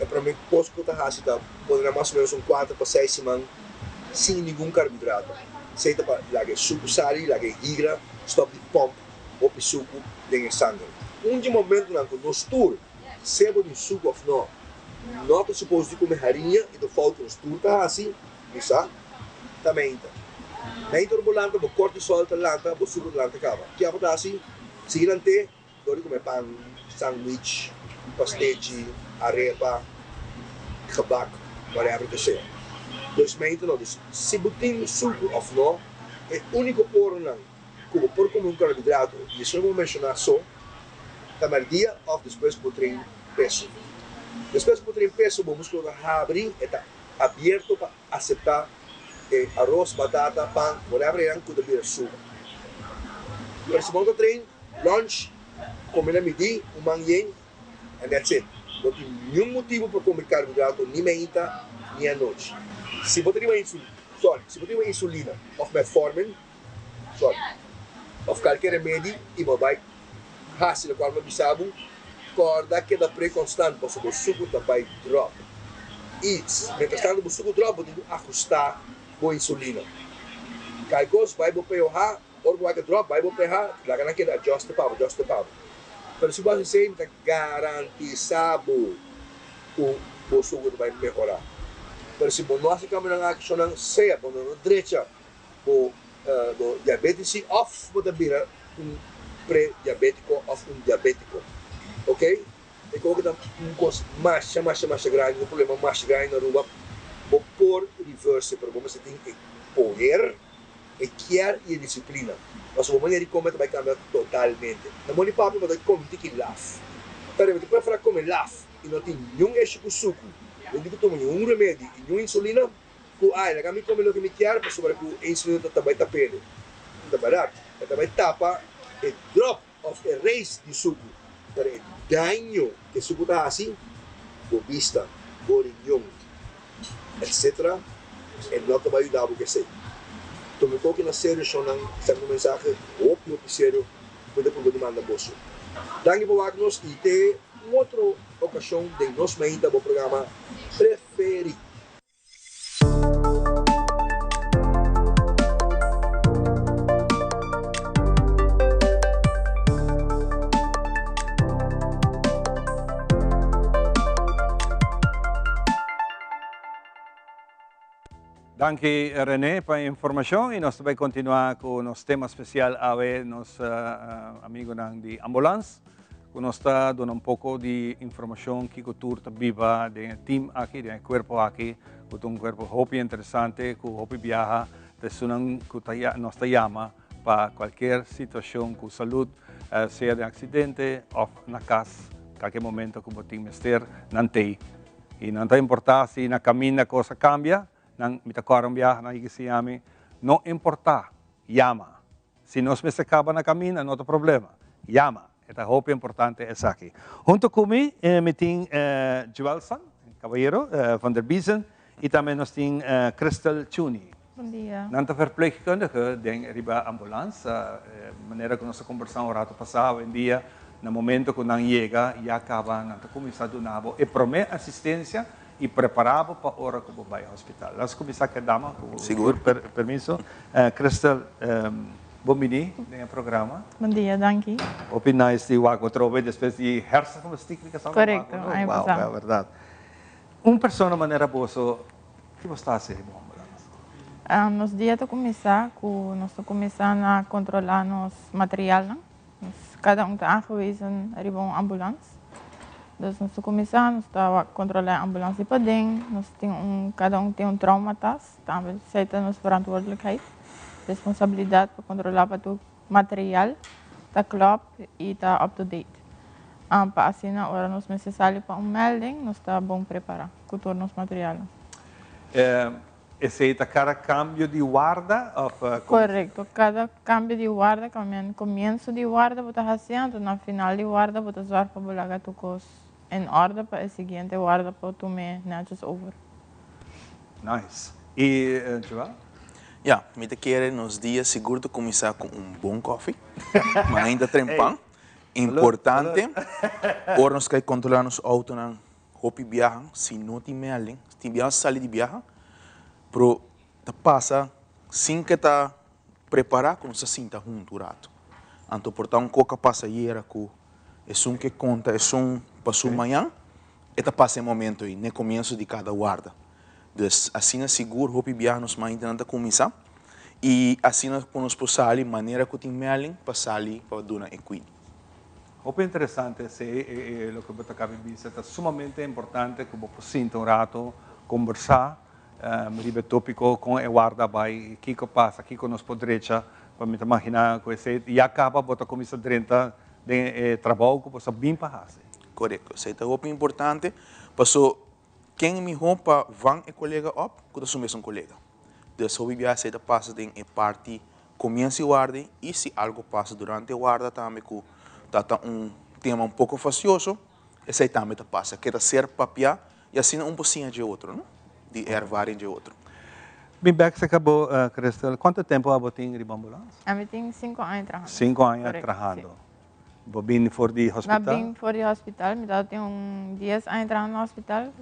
É para mim, posso que eu estou podendo mais ou menos 4 para 6 semanas sem nenhum carboidrato. Seita para lagi suco sari, lagi higra, stop de pump, ou suco de sangue. De momento não, no tour, sebo de suco of no, não estou suposto de comer harinha e do falta no tour tá assim, bisa, também então. Na interbolanta, bo cortisol talanta, bo suco talanta kaba. Kaya po assim, sigilante, dori comer pang, sandwich, pasteji, arepa, kabak, whatever que seja. Dus meito não, se butin suco of no, é único ouro não, como por como carboidrato, e isso eu vou mencionar só, também dia of depois por 30 pesos. Depois por 30 pesos, o músculo da abre, está aberto para aceitar arroz, batata, pan, whatever yan, kuda bira suka. Pero sa mga train, lunch, comer na midi, umang yen, and that's it. Não tem nenhum motivo para comer carboidrato, nem mainta, nem à noite. Se você tem uma insulina, of metformin, of qualquer remédio, e vai fácil, qual não bisabo, corda que dá pré-constante, para o suco também drop. E, mientras o suco drop, você tem que ajustar a insulina. Caicos, vai para o or vai que drop, vai para o lá que adjust the power. Pero se você sempre garantizado o suco vai melhorar. Pero se você não se câmera na ação seja, quando na direita, o diabetes off pode virar pré-diabético ou diabético. Ok? E como que dá coisa mais grande, um problema mais grande na rua, por reverse, pero você tem que poder e quer e disciplina. Mas a maneira de comer vai cambiar totalmente. Na mão de papo, você come que laugh. Pero você pode falar comer laugh e não tem nenhum eixo com suco. Eu digo tomar nenhum remédio e nenhuma insulina. Ela vai comer o que me quer, para sobre que a insulina também está pele. Está barato. Ela também tapa e drop of a race de suco. Pero o dano que o suco está assim, por vista, por riñón, etc. E não vai ajudar o que sei. Então, eu estou na série, sendo um mensagem, o noticiário, pode por demanda bolso. Danke por nos e tem outra ocasião de nós mainta o programa preferido. Danke René para a informação e nós também continuar com o nosso tema especial AWE, nosso amigo de ambulância, que nós está dando pouco de informação que o tour está viva, de team aqui, de corpo aqui, com um corpo hopi interessante, que hopi viaja, de sunang que nós chama para qualquer situação com saúde, seja de acidente ou na casa, qualquer momento que você mister, não tem. E não tem importância se na caminho a coisa cambia, nang mitakorang biyahe na igisiyami, no importa, llama. Si nos me se acaba na camina, no hay problema, llama. Esta hope importante es aquí. Junto conmigo, me tiene Joelson, caballero, van der Biesen, y también nos tiene Crystal Chuni. Bom dia. Nanta verpleegkundige, denk riba ambulance, manera que nós conversamos o rato passado, em dia, no momento que não chega, já acaba, nanta começar do nabo, e promete assistência, e preparava para a hora que eu vai ao hospital. Vamos começar com a dama, com o permisso. Crystal, bom-vindo no programa. Bom dia, danke. Opinais de Wago Trove, depois de hersenkomstificação. Correto, é verdade. Uma pessoa de maneira boa, o que você está fazendo em ambulância? Nos dias de começar, nós começamos a controlar nosso material. Cada está aangewezen a uma ambulância. Dus nós começamos a controlar a ambulância para dentro, cada tem traumatas, também aceita nossa verantwoordelijkheid, responsabilidade para controlar para o material, está klopt e está up to date. Para assim na hora nós necessário para melding, nós está bom preparar com todo nosso material. Aceita cada cambio de guarda? Correto, cada cambio de guarda, começo de guarda, você está fazendo, no final de guarda, você vai para bolagar tu coisa. Em ordem para a seguinte guarda para tu me netjes over. Nice. E Joel? Ja, met de keren nos dias seguro de começar com bom coffee, mas ainda trempão. Importante, ora nós queremos controlar nosso auto na hopi viaja, se não tem melding, se viaja sair de viaja, pro ta passa sem que ta preparar com nossa cinta junto o rato. Então portar coca passageira com é que conta, passou amanhã, e passa momento aí, no começo de cada guarda. Então, assim é seguro, hopi viaja nos mais ainda começar, e assim nós podemos passar ali, maneira que tem melding, passar ali para dar equid. Hopi interessante, o que você acaba de dizer, é sumamente importante que você sinta rato, conversar, ribe tópico com o guarda, vai, que passa, que nos podrecha, para me imaginar que esse, e acaba, você começa a 30 de trabalho que você bem para fazer. Correto. Isso é muito importante. Passou quem me rompa van e colega op, que eu sou mesmo colega. Dus hoe we zeiden passen in een party comienza guarda e se algo passa durante a guarda também que tá tema um pouco facioso, esse aí também passa. Quer ser papia e assim um pouquinho de outro, não? De ervarem de outro. Bem, back sa cabo, Cristel, quanto tempo a boting de ambulância? A tenho 5 anos trabalhando. 5 anos trabalhando. Bobin for the hospital? Bobin for the hospital. Eu tenho 10 anos trabalhando no hospital.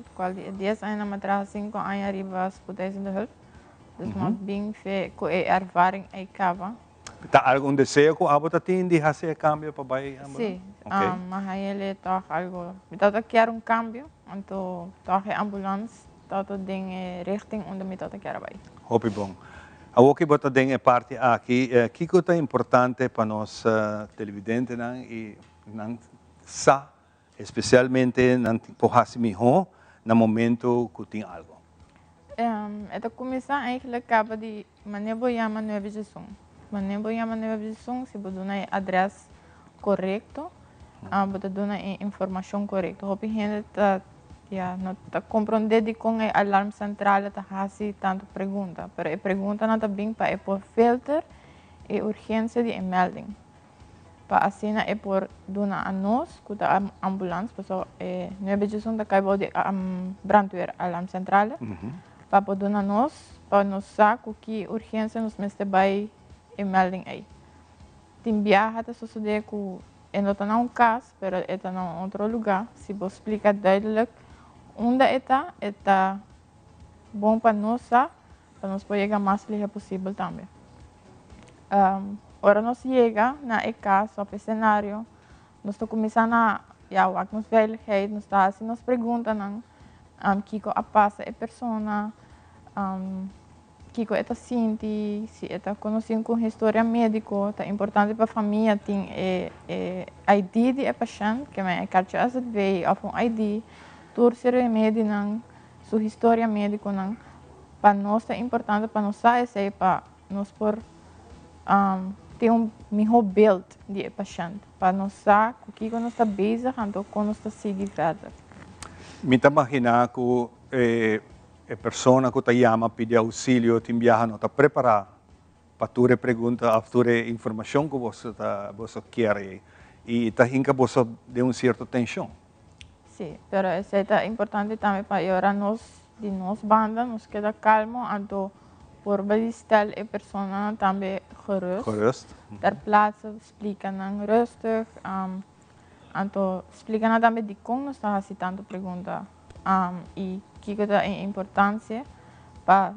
10 anos eu trabalho 5 anos arriba spoedeisende hulp. Dus bem fe com a ervaring aí cava. Tá algum desejo que a bota tem de fazer cambio para vai? Sim. Mas ele tá algo. Eu quero cambio. Então tá a ambulância. Todo ding richting onde me tot quero vai. Hopi bom. A o que bota ding parte aqui, que coisa importante para nós televidentes não e não sa, especialmente não porrasi miho no momento que tem algo. Het começar eigenlijk acaba de maneira chama nova gestão. Maneira chama nova gestão se você dá adres correto, você dá informação correta. Hopi gente não está compreendendo com o alarme central está fazendo tanto pergunta, mas a pergunta não está bem para por filter e urgência de melding. Para assim é por dar a nós que a ambulância, porque nova gestão está caindo de brandweer alarme central. Para poder nós, para nós saber que urgência nos mete vai e melding aí. Tem viagem até suceder que não está num caso, mas está em outro lugar. Se você explicar duidelijk onde está bom para nós poder chegar mais ligeiro possível também. Ora nós chega na caso, no cenário, nós estamos começando a nos veiligheid, nós está assim, nós perguntamos Kiko passa a pessoa, Kiko está sente, se está conhecendo com história médica, é importante para a família ter ID de paciente, que é cartão AZV ou um ID, todo ser remédio não, sua história médica não, para nós é importante para nós saber para nós por ter melhor build de paciente, para nós saber o que nós está bezig então como nós está seguindo verder. Me imagina que a pessoa que te chama pede auxílio, te envia não está preparada para tua pergunta, a tua informação que você quer e está em que você de certa tensão. Sim, mas é importante também para nós de nós banda, nos queda calmo, então por bestel a pessoa também gerust. Ter plaatse explica não rustig. Então, explica também de como nós estamos fazendo pergunta e que é a importância para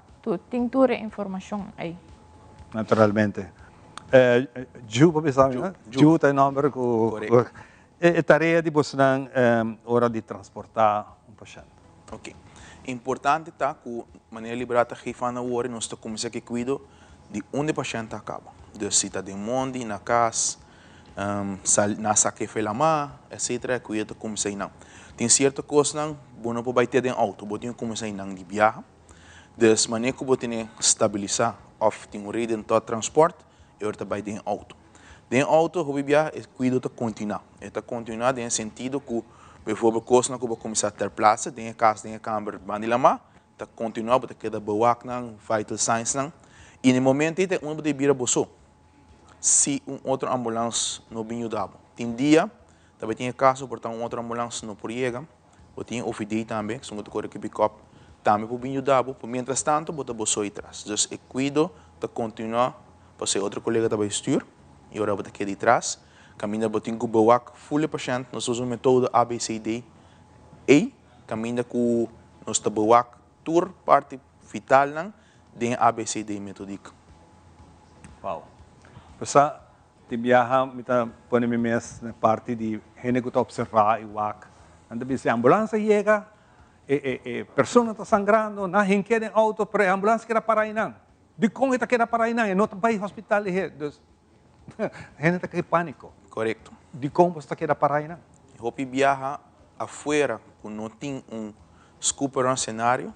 ter informação aí. Naturalmente. Ju, para pensar, Ju tem número que é tarefa de você hora de transportar paciente. Ok. Importante tá que maneira liberada que faz na hora nós estamos começando a cuidar de onde o paciente acaba. De se está de monte na casa. Na saque felama, etc. Cuida como sei não. Tem certa coisa não, bom não pode ter em auto, botinho como sei não de viagem. Das maneira que botinho estabilizar, of tem um rede de transporte, eu também tem auto. Den auto que viaja, cuida de continuar. Está continuar no sentido que, por exemplo, coisa não que começar a ter plaça, tem casa, tem câmara, bandilama, está continuar, porque queda boak não, vital signs não. E no momento tem um de vira boso. Se outra ambulância não vinha dado. Tem dia, também tinha caso, portanto, outra ambulância não podia chegar. Ou tinha OFD também, que são muito corretos que pick-up, também por vinha dado. Mientras tanto, bota bolso atrás. Então, eu cuido de continuar, para ser outro colega também estuur, e agora bota aqui de trás. Caminha botinho com o BOAC, full paciente, nós usamos a metode ABCD. E caminha com o nosso BOAC, tour parte vital, de ABCD metodic. Wow. Basta, te viaja, mita pone mi mes na parte de gente que está observar e wak. Anda bisa ambulância chega, persona está sangrando, na gente queda auto, pero ambulância queda parar não. De como está queda parar não, não vai hospital e dus, gente está com pânico. Correto. De como está queda parar não. Hopi viaja afuera, quando não tem desculpa cenário,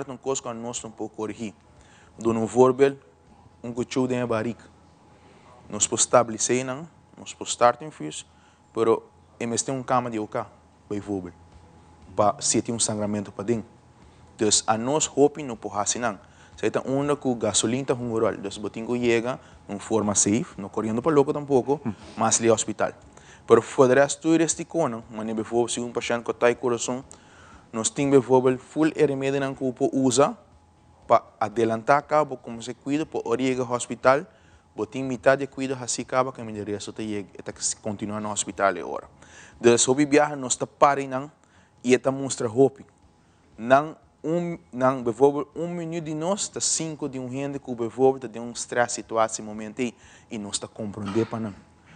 não coisa que nós não podemos corrigir. Dou voorbeeld, cuchillo de barriga. Nós podemos estabelecer, nós podemos startar infus, pero eles têm cama de oca, por exemplo, para se tem sangramento para dentro. Então, a nós hopi não podemos fazer Você está onda com gasolina tá rural, então você tem que chegar de forma safe, não correndo para louco tampouco, mas ali hospital. Pero for the rest tu este cono, mas before se paciente com tai coração, nós temos full remédio que o usa para adelantar cabo como se cuida para origa hospital, botin metade de cuida assim cabo que me resto te chega e continua no hospital agora. De sob viaja nós está parando e está mostra hope. Não bijvoorbeeld minuto de nós está 5 de gente que bijvoorbeeld tem stress situatie momento e nós está compreender para não.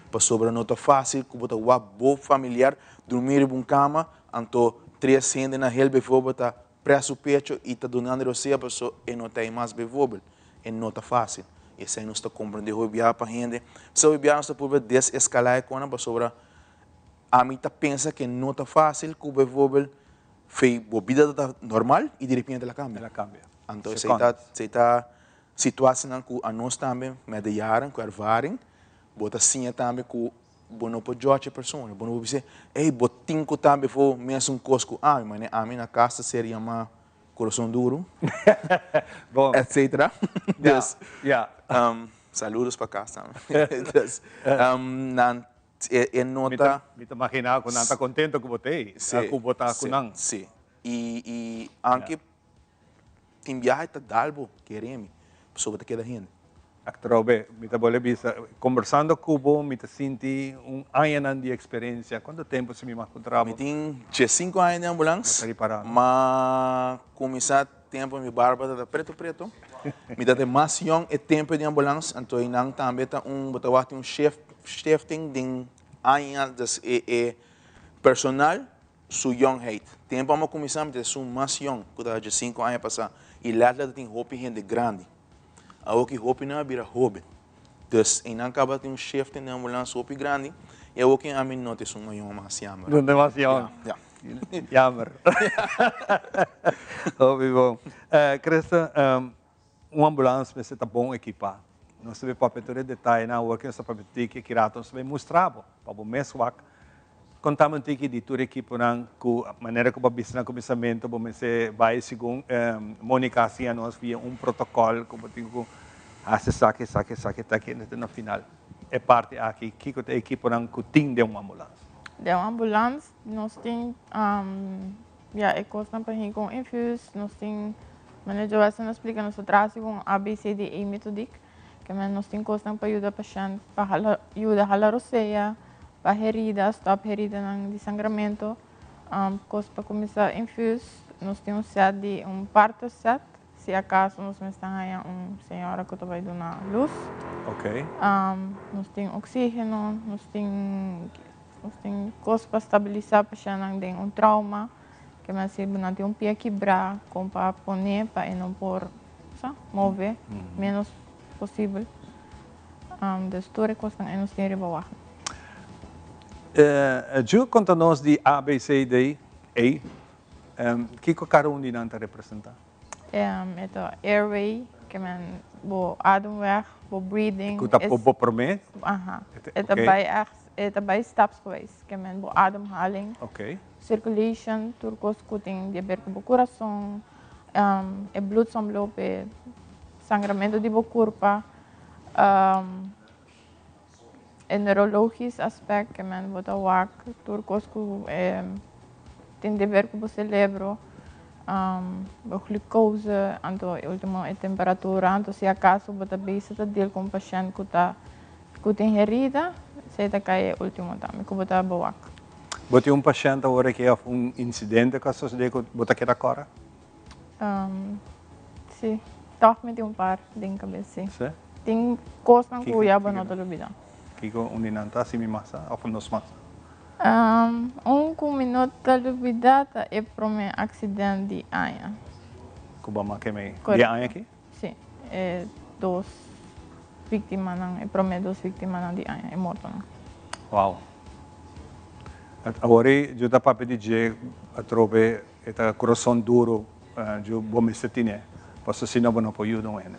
Para sobre não tá fácil, que bota o bom familiar dormir em uma cama, então 3 gente na rua bijvoorbeeld tá preso pecho e tá donando você a pessoa e não tem mais bijvoorbeeld, e não tá fácil. E aí nós está compreender o viajar para gente. Se o viajar nós está por desescalar com para sobre a mim tá pensa que não tá fácil, que bijvoorbeeld fez a vida normal e de repente ela cambia. Então, se está situação que a nós também mediaram, com a ervaring, bota sim também com não pode judge a pessoa, não pode dizer, ei, botinho também foi mesmo cosco, mas a mim na casa seria mais coração duro, etc. Saludos para casa. nota. Me imagina que não está contente com você, com botar com não. Sim. E anche tem viagem tá dalbo queremos, pessoa que queda gente. Actrobe, me tá boleh bisa conversando com você, me tá senti ano de experiência. Quanto tempo se me encontrava? Me tem 5 anos de ambulância, mas começar tempo me barba tá preto. Me dá mais young e tempo de ambulância, então não também tá um chef tem de anos e personal su youngheid. Tempo a começar a ser mais young, que de 5 anos passar e lá tem roupa gente grande. A o que roupa não vira hobby. Então, e não acaba de chef de ambulância roupa grande e o que a mim não tem um young mais yammer. Não tem mais young. Yammer. Bom. Cresta, ambulância precisa estar bom equipado. Não se vê papel de detalhe na hora que essa papel que kiraton se vê mostrado para o mês wak. Contamos que de toda a equipe com a maneira como a na começamento, como se vai segundo Mônica assim nós via protocolo como tenho saque tá aqui no final. É parte aqui que a equipe que tem de uma ambulância. De uma ambulância nós tem é coisa para ir com infus, nós tem manager vai nos explicar nós traz com ABCDE metodic que nós tem coisa para ajudar paciente para ajudar a roceia para herida, stop herida de sangramento, coisa para começar a infus, nós temos set de parto set, se acaso nós estamos aí senhora que vai dar luz. Ok. Nós temos oxígeno, nós temos coisa para estabilizar para paciente tem trauma, que mas se não tem pé quebrar, como para poner para não por, mover menos possível. Destura coisa que nós temos rebaixo. Ju conta-nos de ABCDE, que cada um de nós representa? É airway, que é o ademweg, o breathing. Que está por promet? É também stapsgewijs, que é o ademhaling. Ok. Circulation, turcos que tem diabetes do coração, é bloedsomloop, sangramento de corpo. É neurologisch aspect, que men bota wak, turcos que tem a ver com o cérebro, a glicose, então último a temperatura, então se acaso bota base tá deal com o paciente que tem herida, se tá cai último também, que bota wak. Bota paciente agora que é incidente que sucedeu, bota que da cora? Sim, toque tem par de cabeça. Sim. Tem coisa que eu ia não tô olvidando. Kiko uninanta si mi masa o nos masa. Minuto de vida é para um acidente de aia. Kubama que me de aia aqui? Sim, é 2 vítimas é para mim 2 vítimas de aia é morto. Wow. Agora eu tá para pedir a trobe eta coração duro eu vou me sentir posso se não não pode não é.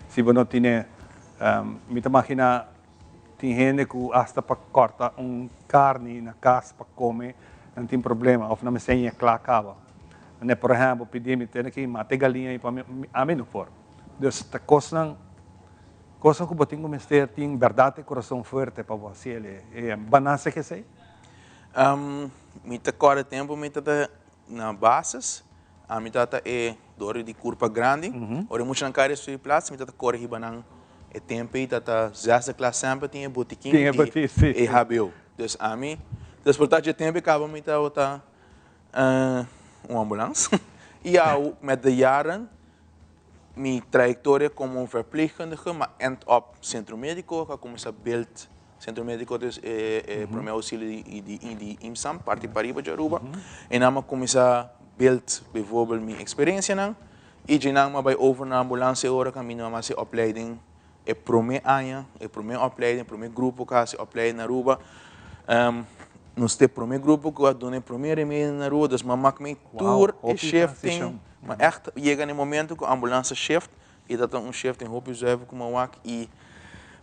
Se não tiver me imagina tem gente que hasta para cortar carne na casa para comer, não tem problema, ou não me senha clacava. Por exemplo, pedir-me ter que matar galinha e para a mim não for. Dus ta coisa que botinho comester tem verdade e coração forte para você ele banase que sei. Mita corre tempo mita na bases, a mita é dor de curva grande, ora muito na cara sui plaats, mita corre ribanang é tempo e tata zesde classe sempre tinha botiquim e habeu. Dus a mim, desportar de tempo acaba mita outra ambulância e ao met de jaren minha trajetória como verpleegkundige, maar end op centro médico, que começa a build centro médico dus para meu auxílio de IMSAM, parte Pariba de Aruba, e nós começa a build, bijvoorbeeld minha experiência não, e de nós vai over na ambulância agora caminho mas a opleiding é primeiro ano, é primeiro opleiding, primeiro grupo que se opleiding na Aruba, nós temos primeiro grupo que dona primeiro remédio na Aruba, dus maar maak me tour e shifting. Maar echt, chega no momento que a ambulância shift, e dat shift em roupa zuiver como o e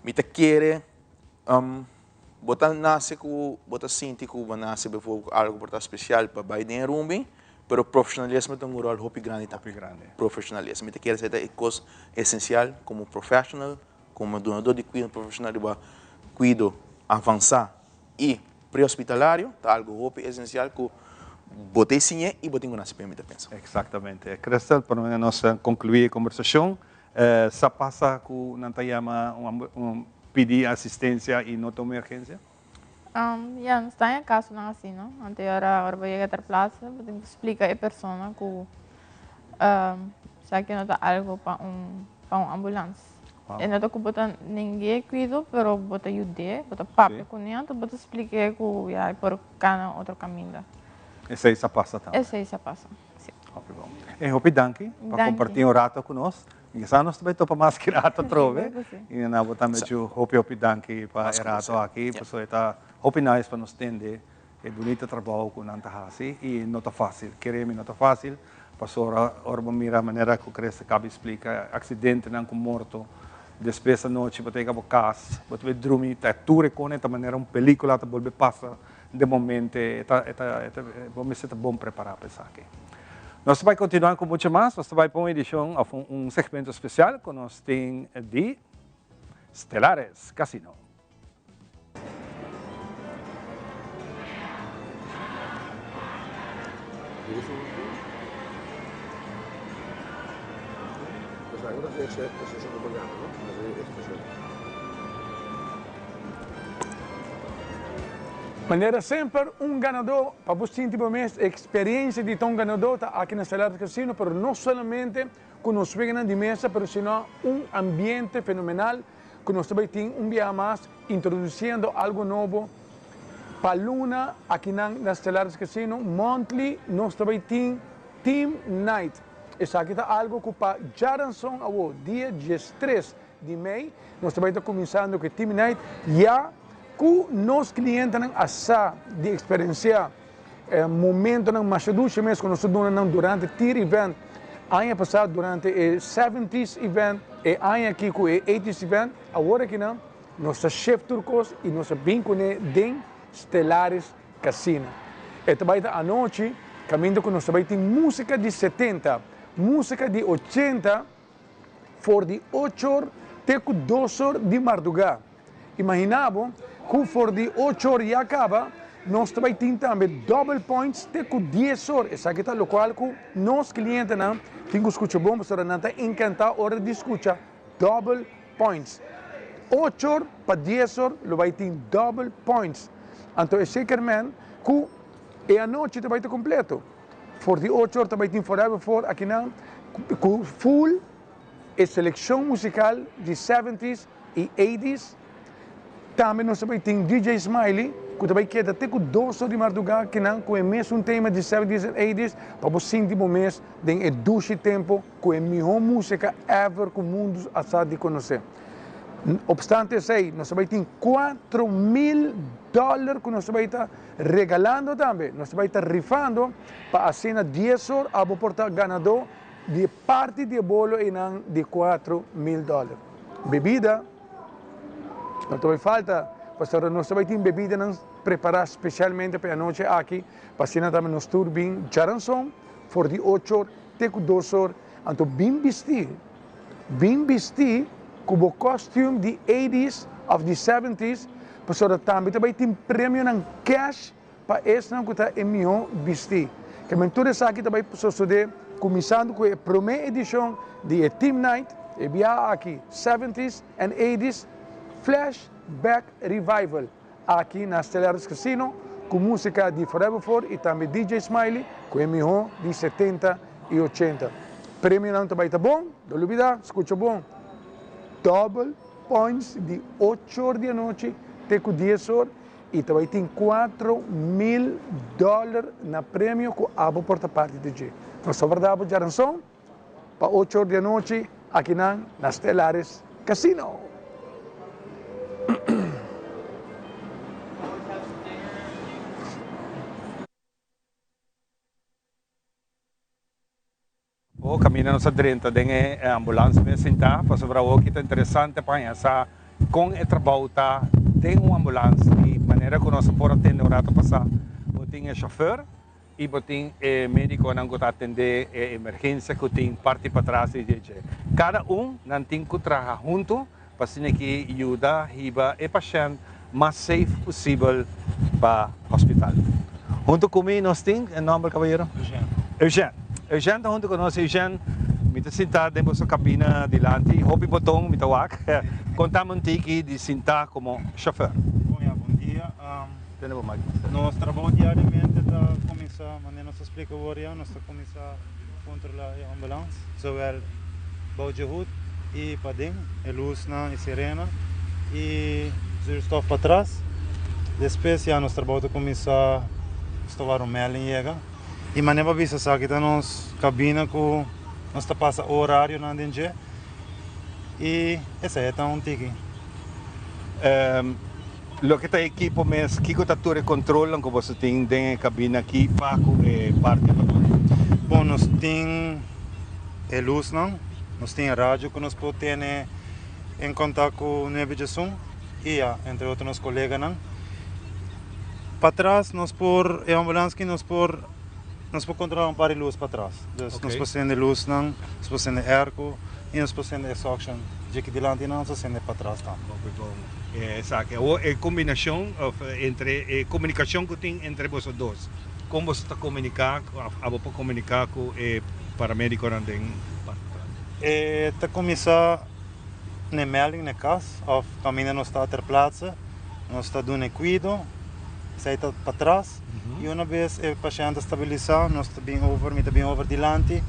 me te querer botar nasce com botar sinti com nasce bijvoorbeeld algo botar especial para Biden rumbi, pero profissionalismo tem rol roupa grande profissionalismo. Me te querer ser coisa essencial como profissional, como donador de cuidado profissional de cuido avançar e pré-hospitalário, tá algo roupa essencial que botei sim e botei na CPM da pensa. Exatamente. Cristal, para nós concluir a conversação, se passa com Nantayama pedir assistência e nota emergência? Ja, nós temos caso não assim, não? Ante hora vai chegar à plaza, explica a pessoa que sabe que não está algo para ambulância. E não está com botar ninguém cuido, pero bota ajuda, bota papo com ele, bota explicar que já por cana outro caminho. Esse aí se passa também. Esse aí se passa. Sim. Bom. E hopi danke para compartilhar um rato conosco. E sa nós também topa mais que rato trove. E na botar meio hopi danke para rato aqui, pessoa está hopi nice para nos tender. É bonito trabalho com nanta hasi e não tá fácil. Queremos não tá fácil. Passou orba mira a maneira que o cresce cabe explica acidente não com morto. Despesa noite botei cabo cas, botei dormir, tá tudo com esta maneira película tá volver passa de momento, vamos estar bom preparado para isso aqui. Nós vamos continuar com muito mais, nós vamos para uma edição, segmento especial que nós temos de Stellares Casino. Maneira sempre ganador, para você sentir a experiência de um ganador aqui na Stellares Casino, mas não somente com nós pegando de mesa, mas sino ambiente fenomenal, que nós também temos dia mais, introduzindo algo novo para a Luna aqui na Stellares Casino, monthly, nós também temos Team Night. Isso aqui está algo que para Jaranson, dia 13 de maio, nós também estamos começando com Team Night, que nós clientes asa de experienciar momento não mais duas meses que nós estamos durante o evento, ano passado durante o 70s event e ano aqui com o 80s event, agora aqui não, nós chef turcos e nós bem com den Stellares Casino. E também à noite, caminho que nós também tem música de 70, música de 80, for de 8 horas até 2 horas de madrugada. Imaginava que for de 8 horas e acaba, nós também temos também double points até 10 horas. Isso aqui está o qual que nós clientes não têm que escutar bom, mas não está encantado hora de escutar double points. 8 horas para 10 horas, lo vai ter double points. Então, é seguramente que a noite também está completo. For de 8 horas também tem Forever For, aqui não, com full seleção musical de 70s e 80s. Também nós também temos DJ Smiley, que também quer até com 2 horas de madrugada, que não, com o mesmo tema de 70s e 80s, para você sentir o mês de duche tempo, com a melhor música ever que o mundo está de conhecer. Obstante isso, nós também temos $4,000 que nós também está regalando também, nós também está rifando para a cena 10 horas, a portar ganador de parte de bolo e não de $4,000. Bebida, não também falta, pastor, nós também temos bebida preparada especialmente para a noite aqui, para a cena também nós turbin Jaranson, for de 8 horas, até 2 horas, então bem vestido. vim vestir como costume de 80s of the 70s, para também também tem prêmio em cash para esse não que está em meu vestir. Que me tudo isso aqui também para estudar, começando com a primeira edição de Team Night, e via aqui 70s and 80s Flashback Revival aqui na Stellaris Casino, com música de Forever 4 e também DJ Smiley, com o melhor de 70 e 80. Prêmio não também está bom, não olvida, escuta bom. Double points de 8 horas da noite até 10 horas e também tem $4,000 na prêmio com a porta parte de DJ. Nós só verdade já ranção para 8 horas da noite aqui na Stellaris Casino. O caminho sa drenta dengan ambulans me sinta pa sobra o kita interessante pa sa com e trabalho tá tem ambulans de maneira que nós por atender o passar o tem chauffeur e botin médico não que atender emergência que tem parte para trás e cada não tem que trabalhar junto para que ajuda riba e paciente mais safe possível para hospital. Junto comigo nós tem o nome caballero Eugênio. Eugênio está junto conosco, Eugênio. Me está sentado dentro da cabina delante, hopi botão, me tawak. Contamos um tiki de sentar como chauffeur. Bom dia. Nós trabalhamos diariamente para começar, mas nós explica agora, nós começar a controlar a ambulância, zowel Baudjehut e Pading, a luz e sirena e zuurstof para trás. Depois, nós trabalhamos para começar a estourar melding chega. E maneira vista sabe que nos cabina com nós passa o horário na DNG e essa é tão tiki. Lo que está equipo mes que está tudo controlam como você tem dentro da cabina aqui para parte. Bom, nós tem a luz não, nós tem a rádio que nós podemos ter em contato com o navegação e entre outros nossos colegas não. Para trás nós por a ambulância que nós por nós podemos controlar um par de luz para trás. Então, nós podemos acender luz, nós podemos acender arco e nós podemos acender suction. Já que delante não, nós acender para trás também. Exato. A combinação entre comunicação que tem entre vocês dois. Como você está comunicando, para comunicar com o paramédico também? Está começar na melding, na casa, ou caminho nós está a ter plaatsen, nós está dando cuidado, sai para trás. E uma vez o paciente estabilizado, nós também over delante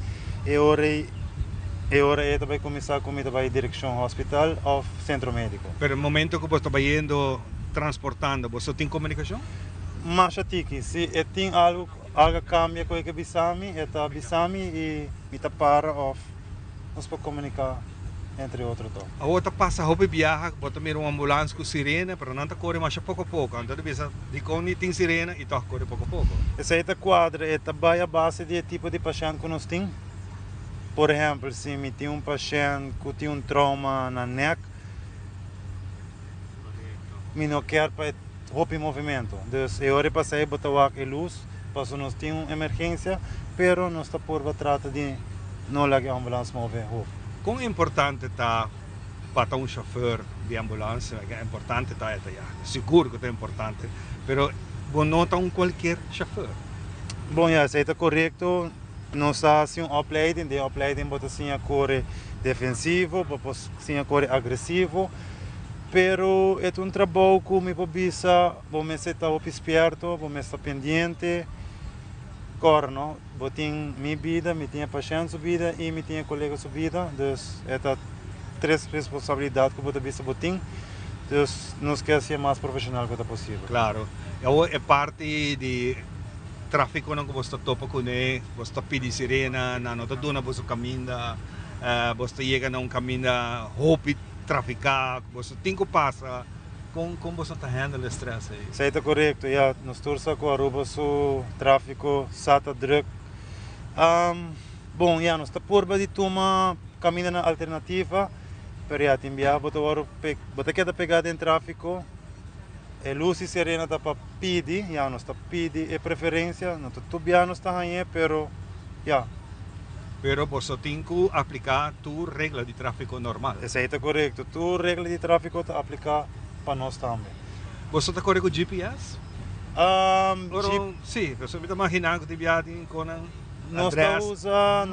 e agora também começar com a direção hospital ou centro médico. Pero no momento que você está indo transportando, você tem comunicação? Mas aqui, se tem algo cambia com o bisami, está bisami e me para ou nós podemos comunicar entre outros. A outra passa roupa viaja, bota mir ambulância com sirena, para não está correndo mais pouco a pouco. Então devia de quando tem sirena e está correndo pouco a pouco. Essa é a quadra, é também a base de tipo de paciente que nós temos. Por exemplo, se me tem paciente que tem trauma na neck, me não quer para roupa em movimento. Então, eu hora passei botar a luz, para nós tem uma emergência, pero nós está por trata de não largar a ambulância mover roupa. Quão importante está para um chauffeur de ambulância? É importante está seguro que é importante, mas não está qualquer chauffeur. Bom, isso é correto. Nós temos uma opleiding, bota assim a cor defensivo, bota assim a cor agressivo, pero é um trabalho que me precisa, vamos estar esperto, vamos estar pendente. Corno, eu tenho minha vida, eu tenho paciente sua vida e eu tenho colega sua vida, então é três responsabilidades que eu tenho, então nós queremos ser mais profissional que possível. Claro, é parte de tráfico que você topa com ele, você pede sirena, não está dando você caminho, você chega a caminho roupa traficar, você tem que passar. Como você está handling o estresse aí? Isso é correto, nós torcemos com a roupa o tráfico, sata druk. Bom, nós estamos por de tomar caminho alternativa, mas tem via bota que pegada em tráfico, a luz e sirena está para pedir, nós está pedir a preferência, não está tudo nós está aí, pero Pero você tem que aplicar tu regra de tráfego normal. Isso aí está correto. Tu regra de tráfego está aplicar para nós também. Você está correto com o GPS? Sim, você me imagina que viagem com nós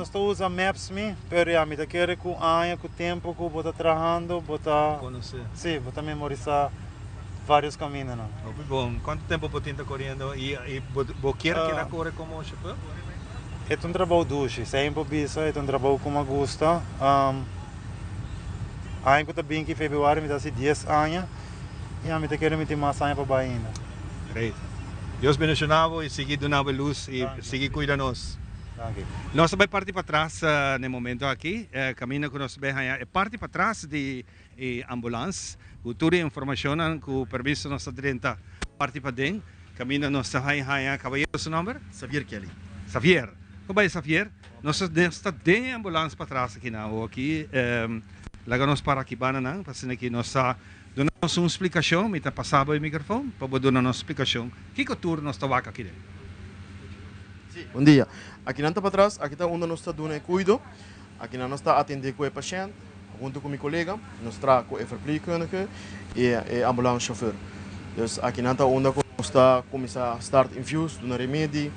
está usa Maps me, pero me está querendo com anos, com tempo que bota trabalhando, bota conhecer. Sim, bota memorizar vários caminhos, não. Bom, quanto tempo você está correndo e você quer que ela corra como chauffeur? É um trabalho duro, sempre bisa, é um trabalho como eu gosto. Aí que bem que em fevereiro me dá 10 anos e a me quero me ter mais anos para ainda. Great. Deus bendicionavo e seguir dando luz e seguir cuidando-nos. Nós também parte para trás no momento aqui, caminho que nós vemos é parte para trás de ambulância, com toda a informação, com o permisso nós está parte para dentro, caminho nós está aí, cavalheiro, seu nome? Xavier Kelly. Xavier. Como é Xavier? Nós está dentro ambulância para trás aqui não, aqui, lá nós para aqui banana, para que nós está dando uma explicação, me está passando o microfone para dar uma explicação. Que turno nós está aqui dentro? Bom dia. Aqui não está para trás, aqui está onde nós está dando cuido, aqui nós está atendendo com o paciente, junto com meu colega, nós está com o verpleegkundige e o ambulance chauffeur. Dus aqui não está onde nós está começar a start infuse, dando remédio,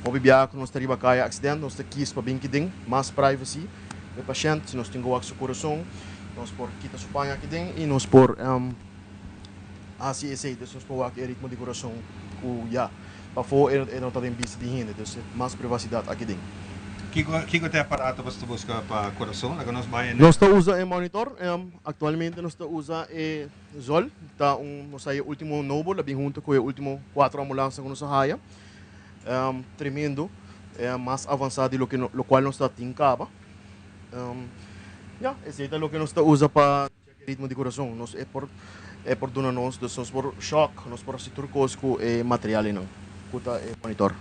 o biaco nós está riba caia acidente, nós está quis para bem que ding, mais privacy, o paciente, se nós temos o coração, nós por kita supanha aqui dentro e nós por ACSA, dus nós por aqui ritmo de coração, o já. Para fora não está em vista de renda, então mais privacidade aqui dentro. Que é aparato você busca para coração? Nós está usa monitor, atualmente nós está usa Zol, tá nós aí último novo, bem junto com o último 4 ambulâncias que nós haia, tremendo, mais avançado do que o qual nós está tincava. Esse é o que nós está usa para ritmo de coração, nós é por dona nós, nós por choque, nós por siturcos com material não. Kuta monitor.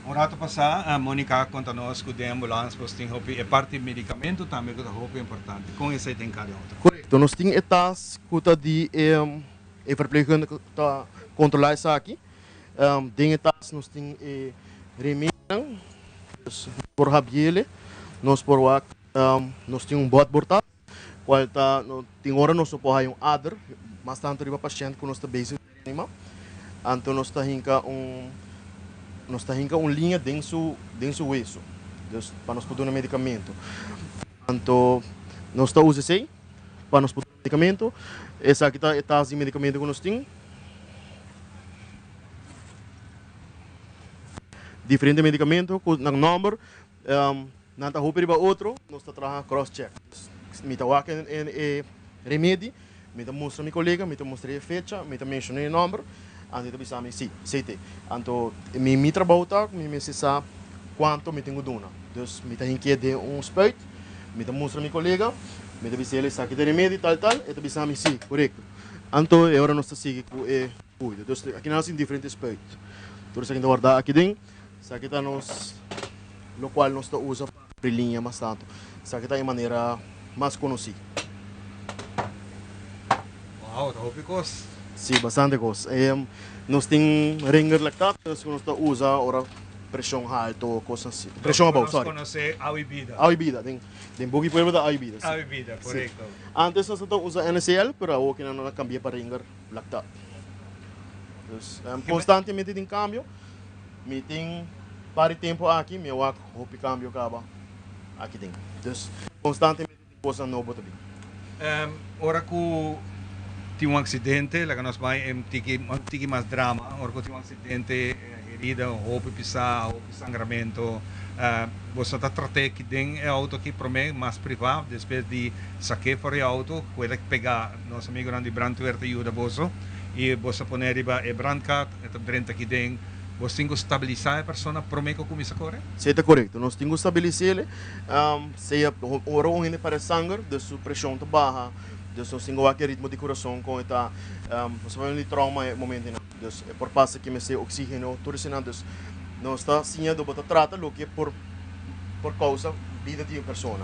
Um rato passar, a Mônica conta nós que a ambulância é parte do medicamento também que é importante. Com isso tem cada outro. Correto. Nós temos etas kuta de verpleegkundige que está controlar isso aqui. Tem etas nós temos remédio, por rabiele, nós por nós temos bot portátil, qual tá tem hora nós por um adder, mas tanto riba paciente que nós está basic anima. Então nós está linha dentro do hueso, para nós poder medicamento. Então, nós está usando isso para nós poder medicamento. Essa aqui está de medicamento que nós temos. Diferente medicamento, com o número, não está roupa outro, nós está trabalhando cross-check. Me está walking remédio, me está mostrando meu colega, me está mostrando a fecha, me está mencionando o número. Antes de pensar, sim, CT. Então, meu trabalho está, me precisa quanto me tenho dona. Então, me tenho que dar spurt, me mostra meu colega, me dizer ele sabe de remédio tal, e te pensar, sim, correto. Então, agora nós estamos com o cuido. Então, aqui nós temos diferentes spurts. Então, isso aqui guardar aqui dentro, isso aqui está nos, o qual nós usamos para linha mais tanto. Isso aqui está de maneira mais conhecida. Uau, tá picos. Sim, bastante coisa. Nós temos ringer lactato, nós usamos ora pressão alta, coisas assim. Pressão baixa, sorry. Nós conhecemos a bebida. A bebida, tem pouco pueblo da bebida. A bebida, correto. Antes nós usamos NaCl, pero agora nós cambiamos para ringer lactato. Constantemente tem cambio. Me tem para tempo aqui, meu roupa cambio acaba aqui tem. Então, constantemente tem coisa nova também. Ora que tinha acidente, lá que nós vai tem mais drama, ora que tinha acidente, herida, roupa pisar, roupa sangramento, você está tratando aqui dentro o auto aqui para mim mais privado, depois de saquear fora o auto, pode pegar nosso amigo de brandweer ajuda você e você pôr o brandcat, dentro aqui dentro, você tem que estabilizar a pessoa para mim que começa a correr? Sim, está correto. Nós temos que estabilizar ele, se a hora onde para sangue, de sua pressão está baixa. Dus nós temos aquele ritmo de coração com esta, nós vamos trauma no momento, dus por passo que me se oxígeno, tudo isso, dus nós está sim do botar trata lo que por causa vida de uma pessoa.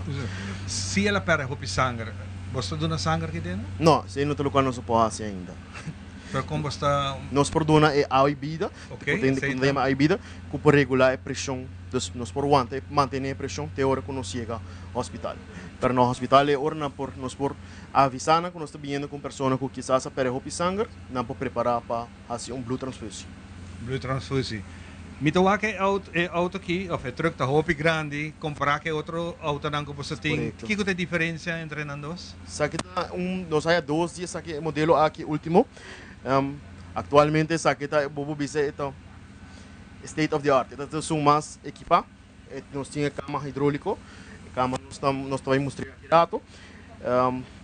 Se ela perde o sangue, você dá sangue aqui dentro? Não, se não tem o qual não se pode fazer ainda. Pero como está... Nós por dona é a bebida, Ok, tem sim, que a bebida, que por regular a pressão, dus nós por manter a pressão até a hora que nós chega ao hospital. Pero no hospital é hora nós por avisar que nós estamos vindo com pessoa que quizás a pere hopi sangue, não por preparar para fazer blood transfusão. Bloed transfusie. Mito wa que auto aqui, of truck ta hopi grande, comparar que outro auto não como você tem. Que é a diferença entre os dois? Sakita nós há 2 dias aqui modelo aqui último. Atualmente sakita bobo bisa ito state of the art. Ito são mais equipa. Nós tinha cama hidráulico, cama nós também mostrei aqui rato.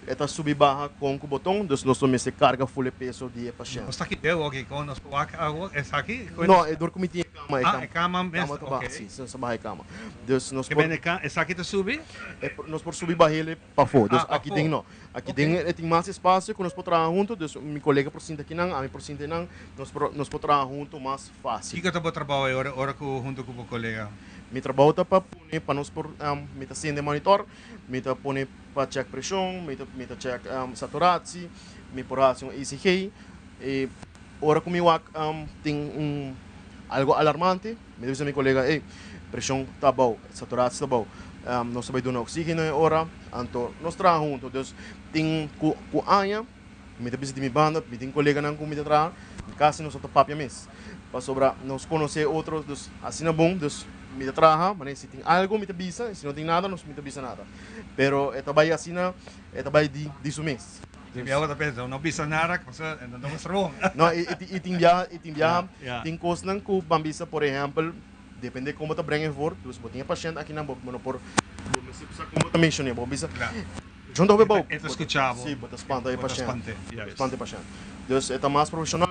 Esta sub barra com o botão, dus nós tomamos carga full peso de paciente. Está aqui eu ok com nós água é aqui? Não, é dor comitinha cama, é cama mesmo. Ok. Sim, essa barra é cama. Dus nós por essa aqui tu sube? Nós por subir barra ele para fora. Dus aqui tem não. Aqui tem mais espaço que nós podemos trabalhar junto. Dus meu colega por cima aqui não, a mim por cima não. Nós podemos trabalhar junto mais fácil. Que tu trabalha hora junto com o colega? Mi trabalho está para nós por me tá sendo monitor, me tá pone para check pressão, me tá check saturação, me por ração ECG e hora que eu tem algo alarmante, me diz a meu colega, pressão tá bom, saturação tá bom, nós vai dar oxigênio hora, então nós trabalhamos juntos, tem com anha, me tá visitando minha banda, me tem colega não com me tá trabalhando, em casa nós só papia mês, para sobrar nós conhecer outros, dus assim é bom, dus me trabalha, mas se tem algo me avisa, se não tem nada, não me avisa nada. Pero trabalho assim, trabalho de isso mês. Eu tá pensando, não avisa nada, porque não é bom. Não, e tem coisas que bambisa, por exemplo, depende de como tá brincar for, dus botinha paciente aqui não por como tá mencionei, bambisa. Junto ao bom. É escuchado. Sim, bota espanta aí paciente. Espanta paciente. Dus é mais profissional.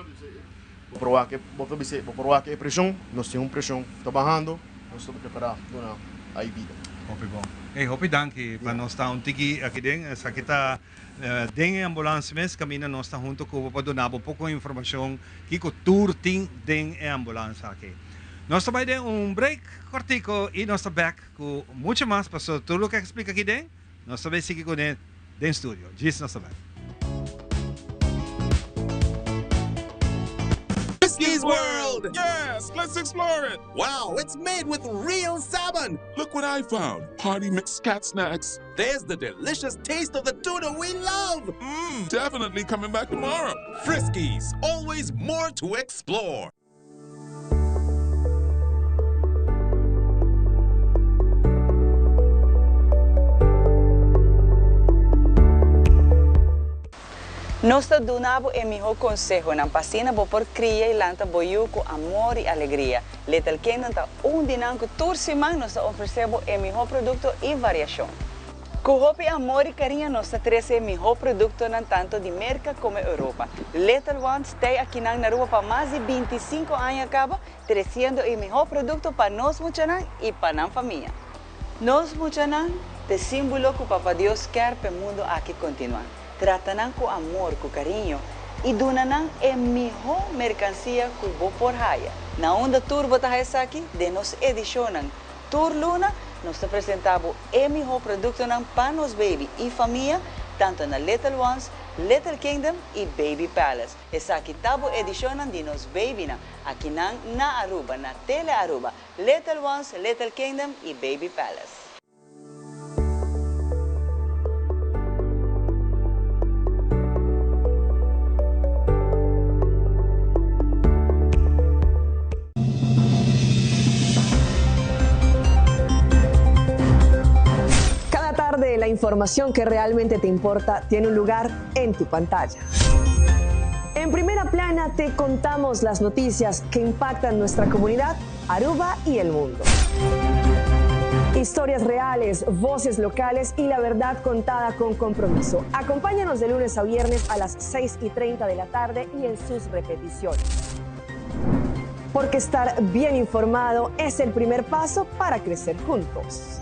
Vou provar que é pressão, nós temos pressão trabalhando. Nós estamos preparados para a vida. Hopi bom. Hopi danke. Para nós estar tiki aqui dentro, essa aqui tá dentro da ambulância mesmo, caminha nós está junto com para donar um pouco de informação que o tour tem dentro da ambulância aqui. Nós estamos aí break cortico e nós estamos back com muito mais para tudo o que explica aqui dentro. Nós estamos seguindo com dentro do estúdio. Diz nós estamos back. Frisky's World! Yes, let's explore it! Wow, it's made with real salmon! Look what I found! Party mixed cat snacks. There's the delicious taste of the tuna we love! Definitely coming back tomorrow. Frisky's, always more to explore. Nós donamos o melhor conselho na pasina por criar e lanta boiu com amor e alegria. Little Kingdom está dinâmico toda semana nós oferecemos o melhor produto e variação. Com hopi amor e carinho nós trazemos o melhor produto tanto de América como Europa. Little Ones está aqui na Europa para mais de 25 anos acaba trazendo o melhor produto para nós muchanan e para a família. Nós muchanan te símbolo que o Papa Deus quer para o mundo aqui continuar. Tratam com amor, com carinho e donam a melhor mercancia que vou por raia. Na onda tour bota aqui, de nos edicionam Tour Luna, nós apresentamos o melhor produto para nos baby e família, tanto na Little Ones, Little Kingdom e Baby Palace. Essa aqui tabo edicionam de nos baby aqui na Aruba, na Tele Aruba, Little Ones, Little Kingdom e Baby Palace. La información que realmente te importa tiene un lugar en tu pantalla. En Primera Plana te contamos las noticias que impactan nuestra comunidad, Aruba y el mundo. Historias reales, voces locales y la verdad contada con compromiso. Acompáñanos de lunes a viernes a las 6:30 de la tarde y en sus repeticiones. Porque estar bien informado es el primer paso para crecer juntos.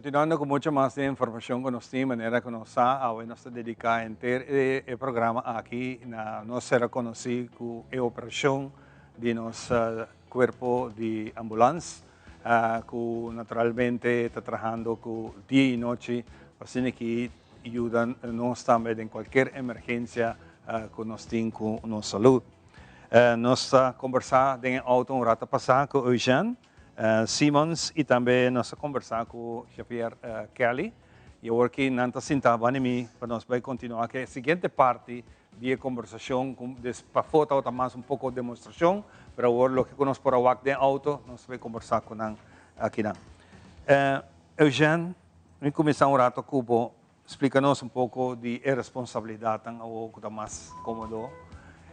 Continuando con mucha más de información con nosotros, de manera que nos dedica entero el programa aquí, nos será conocido con la operación de nuestro cuerpo de ambulancia, que naturalmente está trabajando con día y noche, así que ayudan nos también en cualquier emergencia que nos tiene con nuestra salud. Nos conversamos en el auto un rato pasado con Eugene Simmons y también nos conversamos con Javier Kelly. Y ahora que nos sentamos en mí, nos va a continuar que la siguiente parte de la conversación, para foto más un poco de demostración, pero ahora lo que conozco por el de auto, nos va a conversar con aquí. Eugene, vamos a comenzar un rato con explícanos un poco de la responsabilidad o que está más cómodo,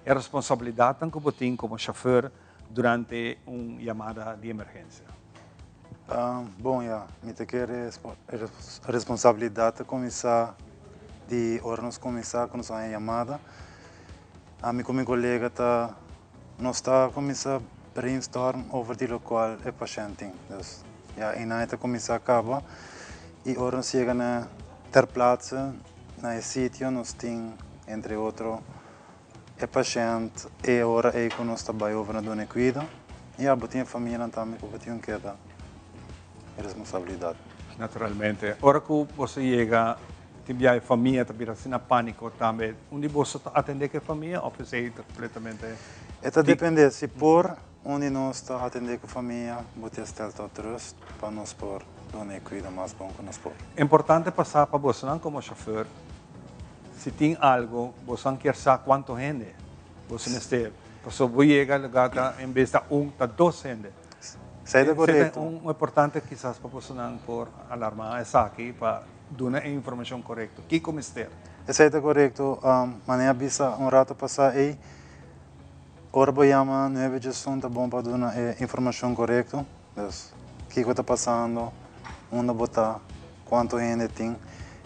la responsabilidad que você tem como chofer durante uma chamada de emergência. Bom, me tem que a responsabilidade começar de hora nos começar com nossa chamada. A mim como colega nós está começar brainstorm over die local é paciente. Dus e na esta começar acaba e hora nos chega na ter plaatse na esse sítio nós tem entre outro é paciente e ora é que nós trabalha over na dona cuida e a botinha família também que botinha que dá responsabilidade. Naturalmente, ora que você chega, tem a família também assim na pânico também, onde você atender a família ou você completamente? Isso depende, se por onde nós está atender a família, botinha está trust para nós por dona cuida mais bom que nós por. É importante passar para você não como chofer. Se tem algo, você não quer saber quanto gente você necessita. Porque você chega a lugar, em vez de está dois gente. Seja correto. É importante, quizás, para você não por alarmar essa aqui, para dar a informação correta. O que como está? Seja correto. Maneira bisa rato passar aí, ora vou chamar 9 gestão tá bom para dar a informação correta. O que está passando, onde botar, quanto gente tem.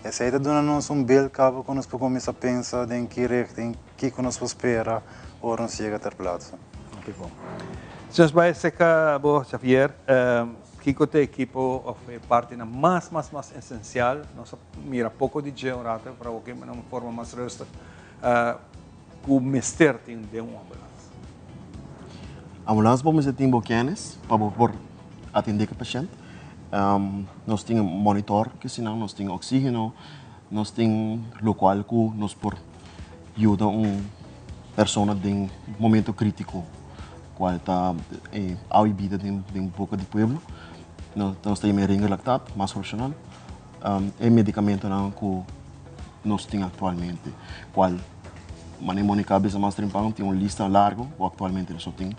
Essa aí dá-nos bel cabo quando nós começamos a pensar em que richting, que nós espera, ou nós chega a ter plaatsen. Muito bom. Se nós vai secar, Javier, que a equipo é parte mais essencial, nós mira pouco de geografia para o que de uma forma mais justa, o mestre tem de uma ambulância. A ambulância vamos ter bocanes para atender o paciente. Nós temos monitor, que senão nós temos oxígeno, nós temos local que nós por ajuda pessoa em momento crítico, qual está a vida de um pouco de pueblo. Nós temos meringue lactato, mais profissional, e medicamento que nós temos atualmente, qual maneira cabeça mais trimpão tem uma lista larga, ou atualmente nós só temos.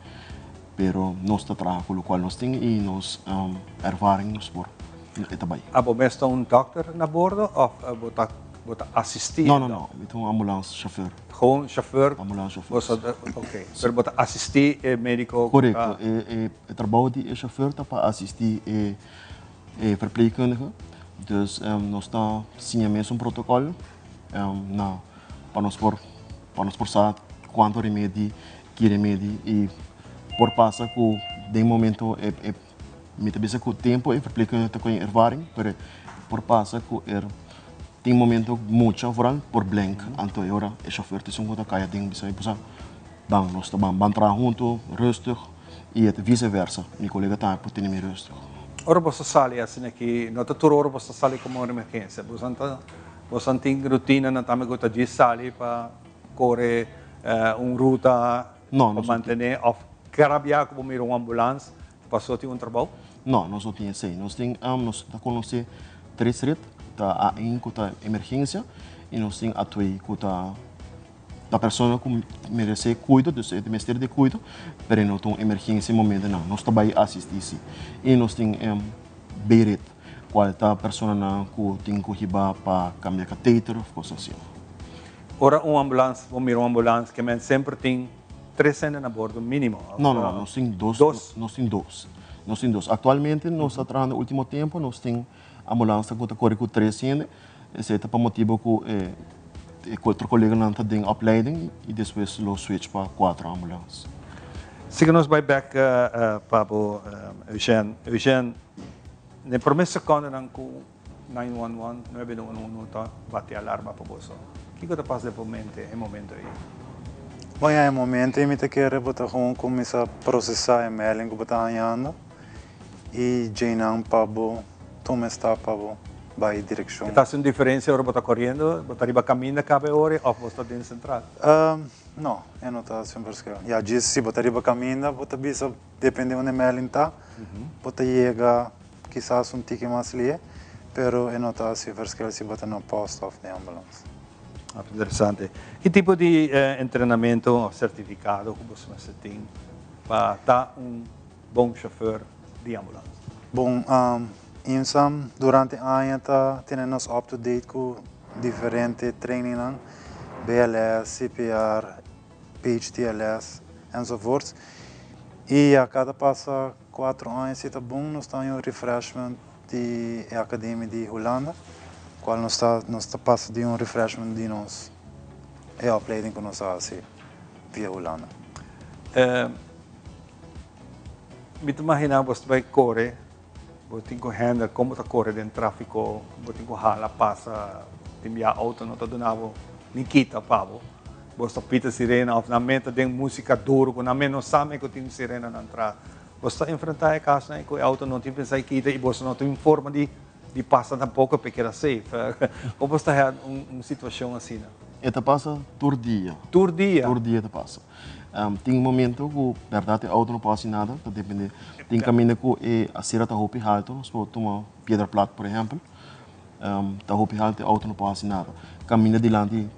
Pero nós está trabalhando com o qual nós temos e nós ervaring por trabalho. Você está doctor na bordo ou você assistir? Não, eu sou um ambulância chauffeur. Gewoon chauffeur? Ambulância chauffeur. Ok. Pero você assistir o médico? Correto. O trabalho de chauffeur está para assistir o verpleegkundige. Dus nós está sim mesmo protocolo para nós por saber quanto remédio, que remédio e por passa que de momento me também com o tempo e verpleegkundige te conhecer ervaring, por passa que tem momento muito vooral por blank, anto agora o chauffeur te são conta caia tem bisa pusa, bang nós tá bang trabalhar junto, rustig e vice-versa, meu colega tá por ter mais rustig. Ora você sale assim aqui, não tá tudo ora você sale como uma emergência, você tem rotina na também que tá de sale para correr ruta, para manter Carabiá como uma ambulância, passou ter trabalho? Não, nós não tínhamos isso. Nós temos conhecer 3 redes, a que está emergência, e nós temos a 2 que está a pessoa que merece cuidado, dus o Ministério de Cuidado, mas não tem emergência no momento não. Nós também assistimos. E nós temos B-red, qual está a pessoa que tem que ir para cambiar catéter, coisas assim. Ora, uma ambulância, uma ambulância que sempre tem 3 cenas a bordo mínimo? Não, nós temos 2. Nós temos 2. Atualmente, nós estamos trabalhando no último tempo, nós temos ambulância que corre com 3 cenas. Esse é para motivo que outro colega não está em opleiding e depois lo switch para 4 ambulâncias. Se nós vai back para Eugene, na primeira segunda 911, 911 ta bate alarma po boso. Kiko ta passa po mente em momento aí. Bom, é momento em que quero botar começar a processar e-mail que botar ganhando e jeinar para bo toma está para bo vai direção. Está sendo diferença ora botar correndo, botar riba caminho cabe hora ou botar dentro central? Não, eu não está sempre escrevendo. Já disse se botar riba caminho, botar bisa depende onde e-mail está, botar chega quizás tique mais ali, pero eu não está sempre escrevendo se botar no post of the ambulance. Interessante. Que tipo de treinamento ou certificado que você tem para estar bom chauffeur de ambulância? Bom, durante a ano temos up-to-date com diferentes training, BLS, CPR, PHTLS, enzovoorts. E a cada passa 4 anos, está bom, nós temos refreshment de Academia de Holanda, qual nós passa de refreshment de nós, é a opleiding que nós fazemos via Holanda. Me imagina você vai correr, você tem que handle como está correndo dentro do tráfego, você tem que hala passa, tem a auto não está dando Nikita pavo, você pita sirena, ou na mente tem música duro, com na mente não sabe que tem sirena na entrada. Você está enfrentando a casa, né, que o auto não tem pensado que e você não tem forma de passar tampouco porque era safe. Como você está uma situação assim? Esta passa por dia. Por dia? Por dia passa. Tem momento que, verdade, o auto não passa nada, depende. Tem caminho que a cera está roupa alto, nós podemos tomar pedra plata, por exemplo. Está roupa alto, o auto não passa nada. Caminho adiante,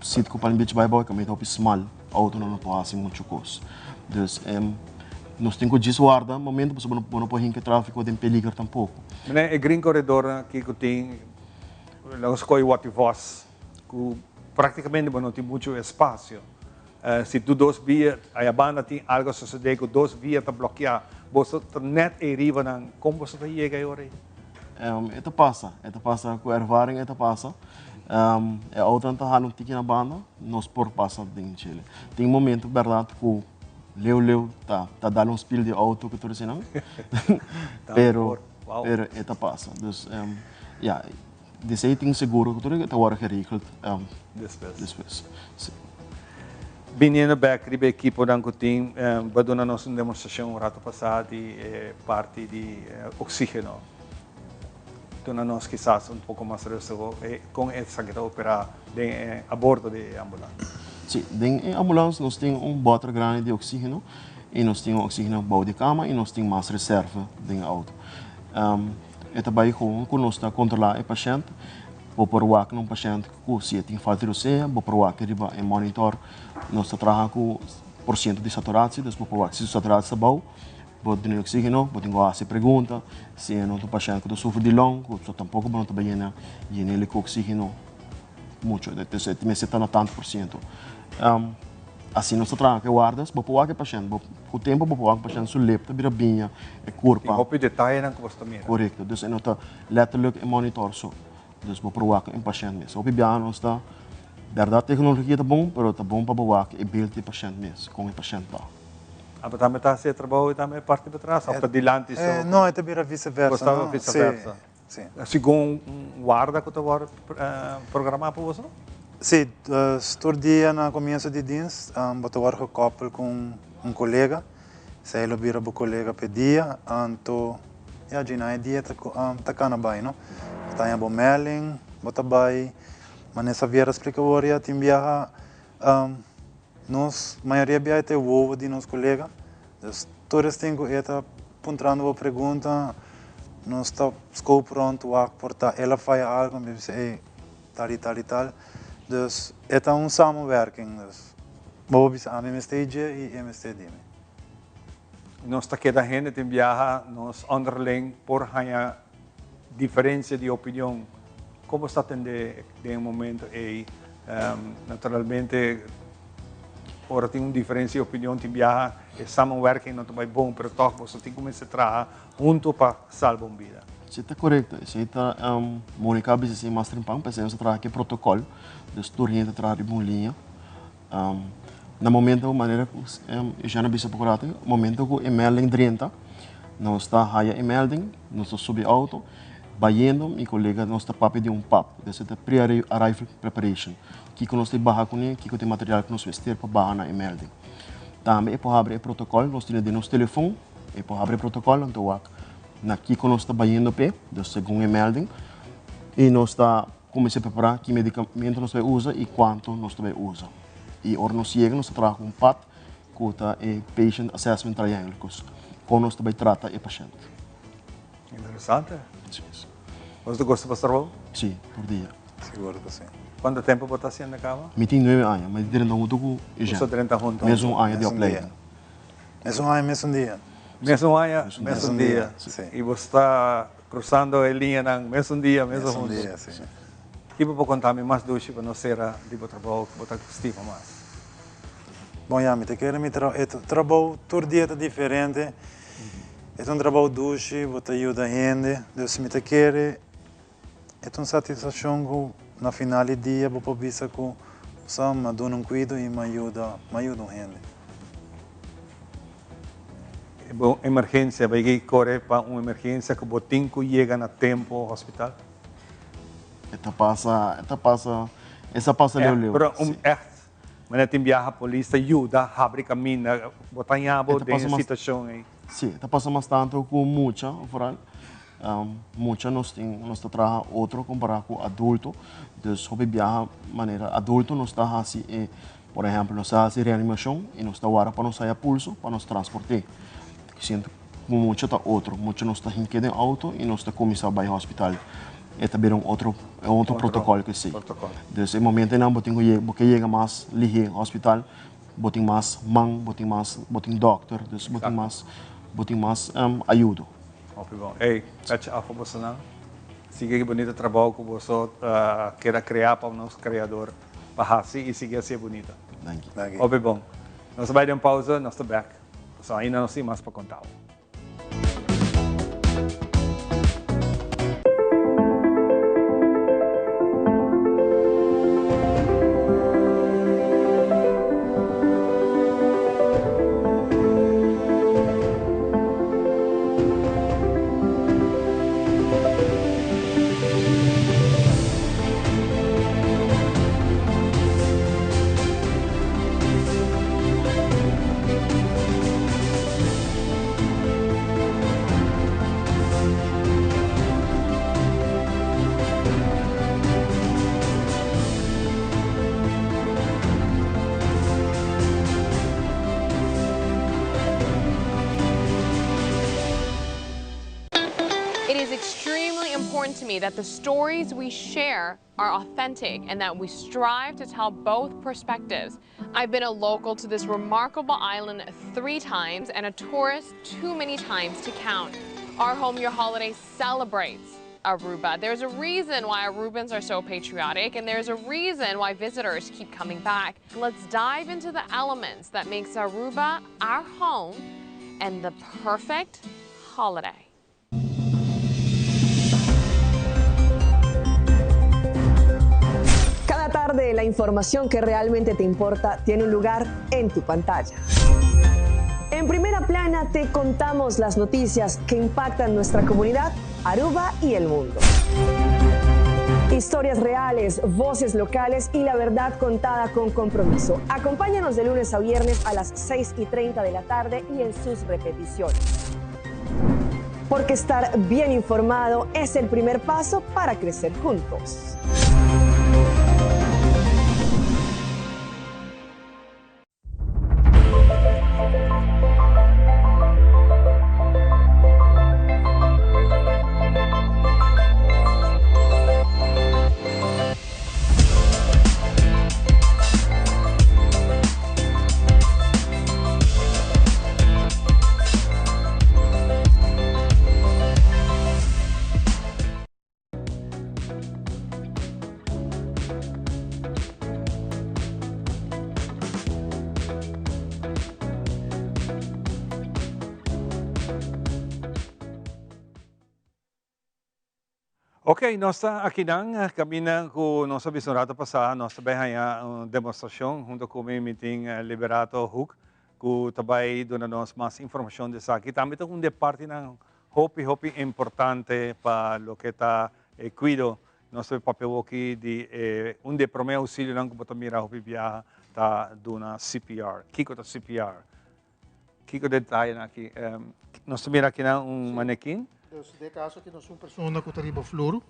sítio que o palmo vai embora, caminho roupa small, o auto não passa muito coisa. Então, nós temos que desguardar momento, porque não pode ir tráfego de peligro tampouco. Mas é green corredor que tem, nós escolhemos o voz, que praticamente não tem muito espaço. Se tu duas vias, a banda tem algo suceder que duas vias está bloqueada, você net arriva na como você vai chegar agora? Esta passa com a ervaring, esta passa. A outra está halando tique na banda, nós por passa em Chile. Tem momento, verdade, que Leu tá dando spiel de auto que tu não, pero esta passa. Então, desse aí tem seguro que tu está agora geregeld depois. Vindo back ribe equipo dan ko tem baduna nós uma demonstração rato passado de parte de oxígeno. Então nós quizás pouco mais resolvo com essa que opera a bordo de ambulância. Sim, em ambulância nós temos bote grande de oxígeno e nós temos oxígeno bom de cama e nós temos mais reserva dentro do auto. É também com nós está controlar o paciente, vou provar que um paciente que se tem falta de oxigênio, vou provar que ele é monitor, nós está trabalhando com % de saturação, então vou provar que se a saturação está boa, vou ter oxígeno, vou ter que fazer pergunta, se é um paciente que sofre de longo, só tampouco não está bem ele com oxígeno muito, então tem que estar na tanto %. Assim nós trabalhamos com guardas, vou provar que o paciente, com o tempo vou provar que o paciente sua lepta, vira binha, é curva. E houve detalhe na que você também. Correto, então nós está letterlijk em monitor só, então vou provar que o paciente mesmo. Houve bem nós está, verdade a tecnologia está bom, mas está bom para provar que é bem do paciente mesmo, como o paciente está. Ah, também está se trabalho e também parte para trás, ou para diante só. Não, é também vice-versa. Gostava vice-versa. Sim. Segundo guarda que tu vai programar para você? Sim, todo dia no começo de dienst, eu estou gekoppeld com colega, se ele vira o colega pedia, então, ja, na dia tá kana bai, não? Tá em melding, bota bai, mas nessa via explica o área tem viaja, nós maioria viaja tem o ovo de nosso colega, todos têm que estar apontando a pergunta, nós está pronto a portar, ela faz algo, me diz, tal e tal. Dus het is een samenwerking. Dus we hebben aan MSTG en MSTD. Nós está que a gente tem viaja, nós underling por hanya diferença de opinião. Como está tendo de momento aí? Naturalmente, ora tem uma diferença de opinião, tem viaja, é samenwerking não é bom, mas toch você tem que começar a trabalhar junto para salvar uma vida. Isso está correto. Isso está Mônica bisa si master pang pensamos a trabalhar que protocolo, dus turien trabalhar em linha. Na momento maneira eu já não bisa procurado, momento que e-mailing 30, não está haya e-mailing, não está subir auto, Bayendo, mi colega nos está papi de PAP, desse pre-arrival preparation. Que nós te barra com ele, que tem material que nós vestir para barra na e-mail. Também é para abrir protocolo, nós temos de nosso telefone, é para abrir protocolo, então na que nós está bayendo pé, segundo e-mail, e nós está começando a preparar que medicamento nós vai usar e quanto nós vai usar. E hora nós chega, nós trabalha com PAT, que é Patient Assessment Triangle, com nós vai tratar o paciente. Interessante. Sim. Você gosta de trabalhar? Sim, por dia. Seguro que sim. Quanto tempo você está sendo na cama? Eu tenho 9 anos, mas eu não estou com ele. Você 30 juntos? Mesmo ano de opleiding. Mesmo ano, mesmo dia. Mesmo ano, mesmo dia. E você está cruzando a linha no mesmo dia, mesmo dia, sim. E você pode contar-me mais do que você será de trabalho que você estima mais? Bom, já, me quero me trabalho todo dia é diferente. É trabalho duche, você ajuda a gente. Deus me quer é uma satisfação que na final do dia você pode ver que você me dá um cuidado e me ajuda a gente. Bom, emergência, vai que correr para uma emergência que o tempo chega no tempo ao hospital? Essa passa leu. Mas tem viaja a polícia ajuda, abre caminho, botar em abo de situação aí. Sim, está passando bastante com muita, muita nós trabalhamos outro comparado com adulto, então sobre viaja maneira adulto nós está assim, por exemplo, nós está assim reanimação e nós está agora para nós sair pulso, para nós transportar. Sinto como muita está outro, muita nós está em cada auto e nós está começando a ir ao hospital. É também outro protocolo que sim. Nesse momento não botem porque chega mais ligeiro ao hospital, botem mais botem doctor, botem mais ajuda. Bom. Ei, catch up você não? Siga que bonito trabalho que você quer criar para o nosso criador, para assim e seguir assim bonita. Thank you. Ok, bom. Nós vamos dar uma pausa, nós estamos back. Só ainda não sei mais para contar. To me that the stories we share are authentic and that we strive to tell both perspectives. I've been a local to this remarkable island 3 times and a tourist too many times to count. Our Home Your Holiday celebrates Aruba. There's a reason why Arubans are so patriotic, and there's a reason why visitors keep coming back. Let's dive into the elements that makes Aruba our home and the perfect holiday. Cada tarde la información que realmente te importa tiene un lugar en tu pantalla. En Primera Plana te contamos las noticias que impactan nuestra comunidad, Aruba y el mundo. Historias reales, voces locales y la verdad contada con compromiso. Acompáñanos de lunes a viernes a las 6:30 de la tarde y en sus repeticiones. Porque estar bien informado es el primer paso para crecer juntos. Ok, nós aqui caminhando com nossa visionada passada, nós também uma demonstração junto com o meeting Liberato Hook, que também dá-nos mais informação dessa aqui. Também tem um parte na hopi importante para lo que está cuido nosso papel aqui de um de primeiro auxílio lang kung mira hopi biyaha ta duna CPR. Kiko ta CPR. Kiko detalhe aqui. Nós mira aqui na manequim. De caso que nós uma pessoa que está riba flor,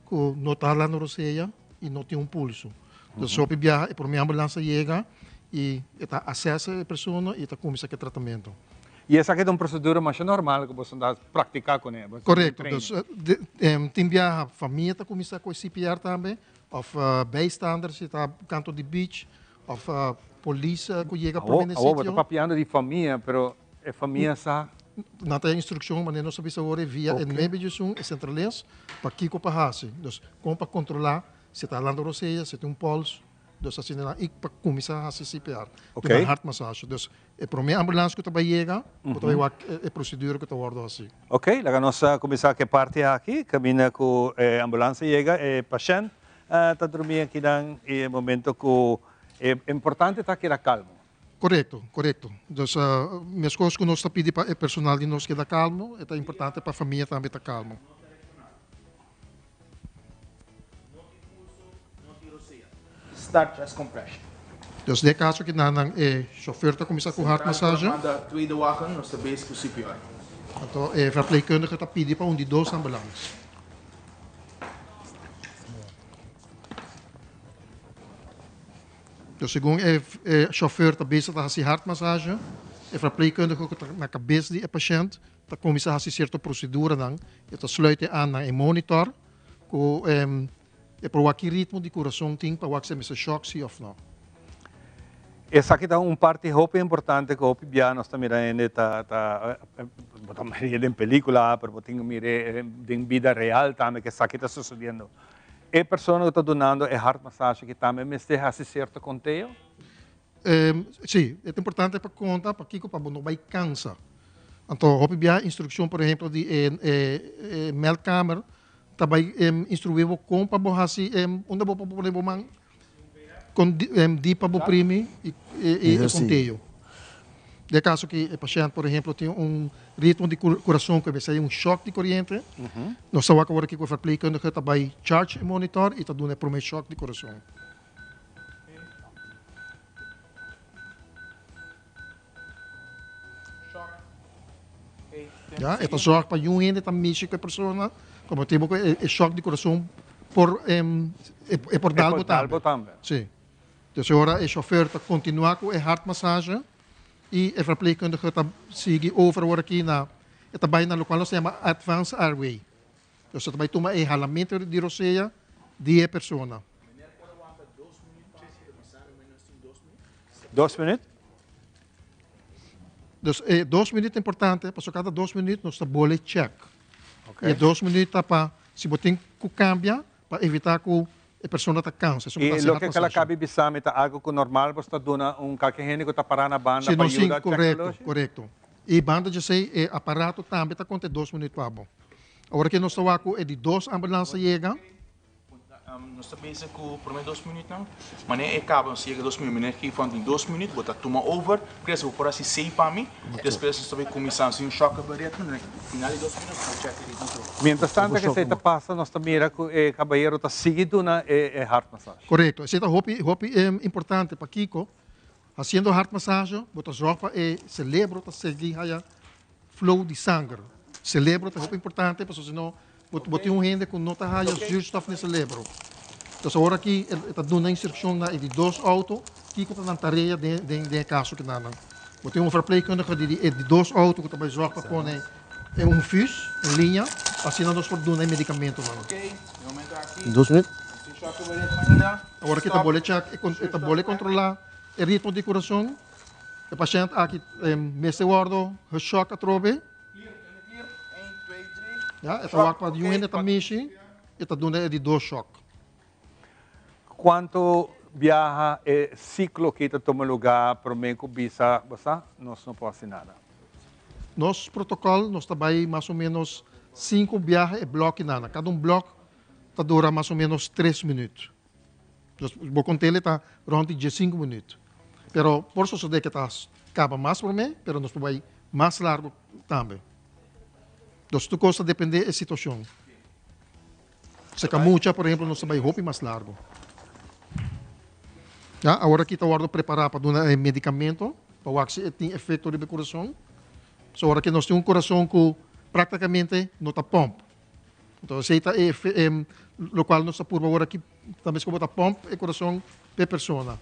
que não está lá na roceia e não tem pulso. Então, se hopi biyaha, por minha ambulância chega e está acessa a pessoa e está começa o tratamento. E essa aqui é uma procedura mais normal que você dá praticar com ela. Correto. Tem a família que começa com o CPR também, ou bijstanders que está canto de beach, ou polícia que chega para o sítio. Eu estou papiando de família, mas a família sabe. Não tem instrução, mas não sabe se agora via o meio de som e centralês para que para como para controlar se está lá na roceia, se tem pulso. Dus assim, e para começar a fazer CPR, uma heart massage. Dus para mim a ambulância que está chega, a procedura que está guardando assim. Ok, lá nós começar que parte aqui, caminha com a ambulância chega, o paciente está dormindo aqui no momento que é importante estar aqui calmo. Correto. Dus minhas coisas que nós está pedindo para o personal de nós que está calmo, é importante para a família também estar calmo. Start chest compression. Dus de caso que o chauffeur está começando com heart massage. Na tweede wagen, nós está bezig com CPR. Então, o verpleegkundige está pedindo para de 2 ambulâncias. Dus segundo o chauffeur está bezig com a heart massage, o verpleegkundige está na cabeça do paciente, está começando a fazer certa procedura, está sluiten aan na monitor, com para o ritmo de coração tem para o se me choque sim ou não. Essa aqui é uma parte muito importante que o PIBIA nós estamos mirando, estamos mirando em película, mas estamos mirando em vida real também, que isso aqui está sucedendo. A pessoa que está donando a heart massage que também me está fazendo certo conteúdo? Sim, é importante para contar, para que não vai cansar. Então, o PIBIA instrução, por exemplo, de melkamer, também instruímos como para você onde você pode pôr com dipa prime e conteúdo. De caso que o paciente, por exemplo, tem ritmo de coração que vai um choque de corrente, nós estamos agora aqui com o verpleegkundige também charge e monitor e está dando o primeiro choque de coração. Ja, esta zorg para um ende também que a pessoa, como temos o choque de coração por dalbo também. Sim. Então agora o chauffeur está continuar com a heart massage e o verpleegkundige está seguir over aqui na está bem na local se chama advanced airway. Então você vai tomar o ralamento de roceia de pessoa. 2 minutos? Dus 2 minutos é importante, porque cada 2 minutos nós estamos boleh check. Okay. E 2 minutos para se você cambia para evitar que a pessoa está cansa. E o que ela cabe bisame está algo que normal, você está dando carro que está parando na banda para ajudar a correto. E banda de sei aparato também está contando 2 minutos para bom. Agora que nós estamos aqui é de 2 ambulâncias chegam. Nós estamos bezig com por meio 2 minutos não. Mas nem acaba nós chega 2 minutos, mas aqui falando em 2 minutos, botar toma over, porque se for assim sei para mim, depois nós também começamos um choque barreto, né? Final de 2 minutos, para check ele dentro. Mientras tanto que se passa, nós também mira que o caballero está seguindo na heart massage. Correto, esse é importante para Kiko. Haciendo heart massage, botas roupa e celebro está seguir a flow de sangue. Celebro é importante, porque senão botar gente que não está justo no cérebro. Então, agora aqui, está dando a instrução de 2 autos, que está na tarefa de caso que não. Botar verpleegkundige de 2 autos, que também zorga para pôr fus, em linha, assim nós podemos dar medicamento. Ok, momento aqui. 2 minutos. Agora aqui está boleh controlar o ritmo de coração. O paciente aqui, nesse guardo, o choque a trobe. Ja, esta wakpa de ainda também e está dando de 2 choques. Quanto viaja o ciclo que está tomando lugar para mim com visa, nós não podemos fazer nada. Nosso protocolo, nós trabalhamos mais ou menos 5 viagens e bloco nada. Cada bloco está dura mais ou menos 3 minutos. Vou contar ele está rondando de 5 minutos. Pero por isso que está acaba mais para mim, pero nós trabalhamos mais largo também. Dos tu costa depende da situação. Se camucha, por exemplo, nós vai hopi mais largo. Ja, agora aqui está o preparar para dar medicamento, para que tem efeito de coração. So, agora que nós temos coração que praticamente não está pomp. Então, se está lo qual nós por agora aqui também se bota pomp e coração per persona.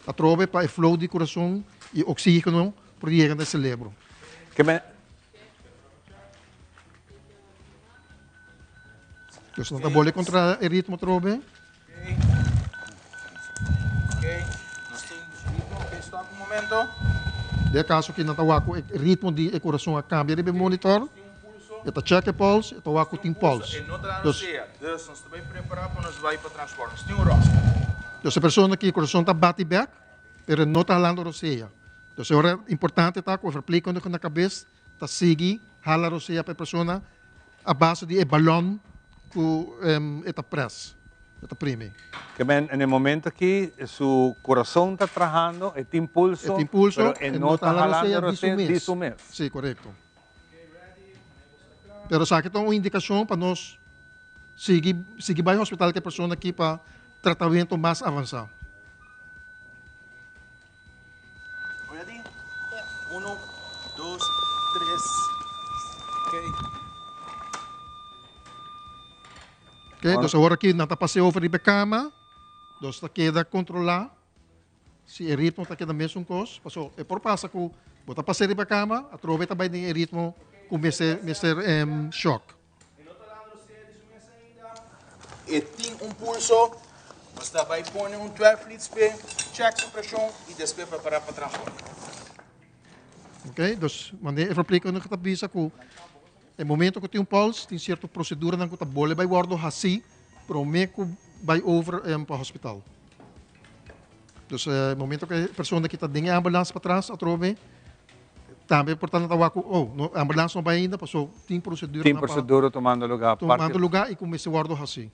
A trove para o flow de coração e oxígeno para chegar no cérebro. Então, não está bom contra o ritmo trove. Nós temos ritmo, stop um momento. De caso que não está o ritmo de coração a cambia de monitor, está check o pulse, está o tem pulse. E não está na ceia. Dus nós estamos preparados para nós vai para transporte. Nós temos rosca. Então, a pessoa que o coração está bate back, mas não está falando roceia. Então, agora é importante tá com aplicando na cabeça, tá seguir hala roceia para a pessoa a base de balão que está preso. Está prime. Que no momento que su corazón está trabajando, este impulso, pero no está jalando de su mes. Sí, correcto. Pero sabe que tem uma indicação para nós seguir para o hospital que a pessoa aqui para tratamento mais avançado. Ready? 1, 2, 3. Ok. Okay, então agora aqui não está passando over de cama, então está queda controlar, se o ritmo está queda mesmo coisa, passou é por passa que bota passar de cama, a trove também tem ritmo começa a choque. E tem pulso, você vai pôr 12 leads per check a pressão e depois preparar para transporte. Ok, então maneira replica no que está visa que no momento que tem pulse, tem certa procedura na que está boa, vai guardar assim, para o meio vai over para o hospital. Então, no momento que a pessoa que está dentro da ambulância para trás, a trove, também portanto a ambulância não vai ainda, passou tem procedura. Tem procedura tomando lugar. Tomando lugar e começa a guardar assim.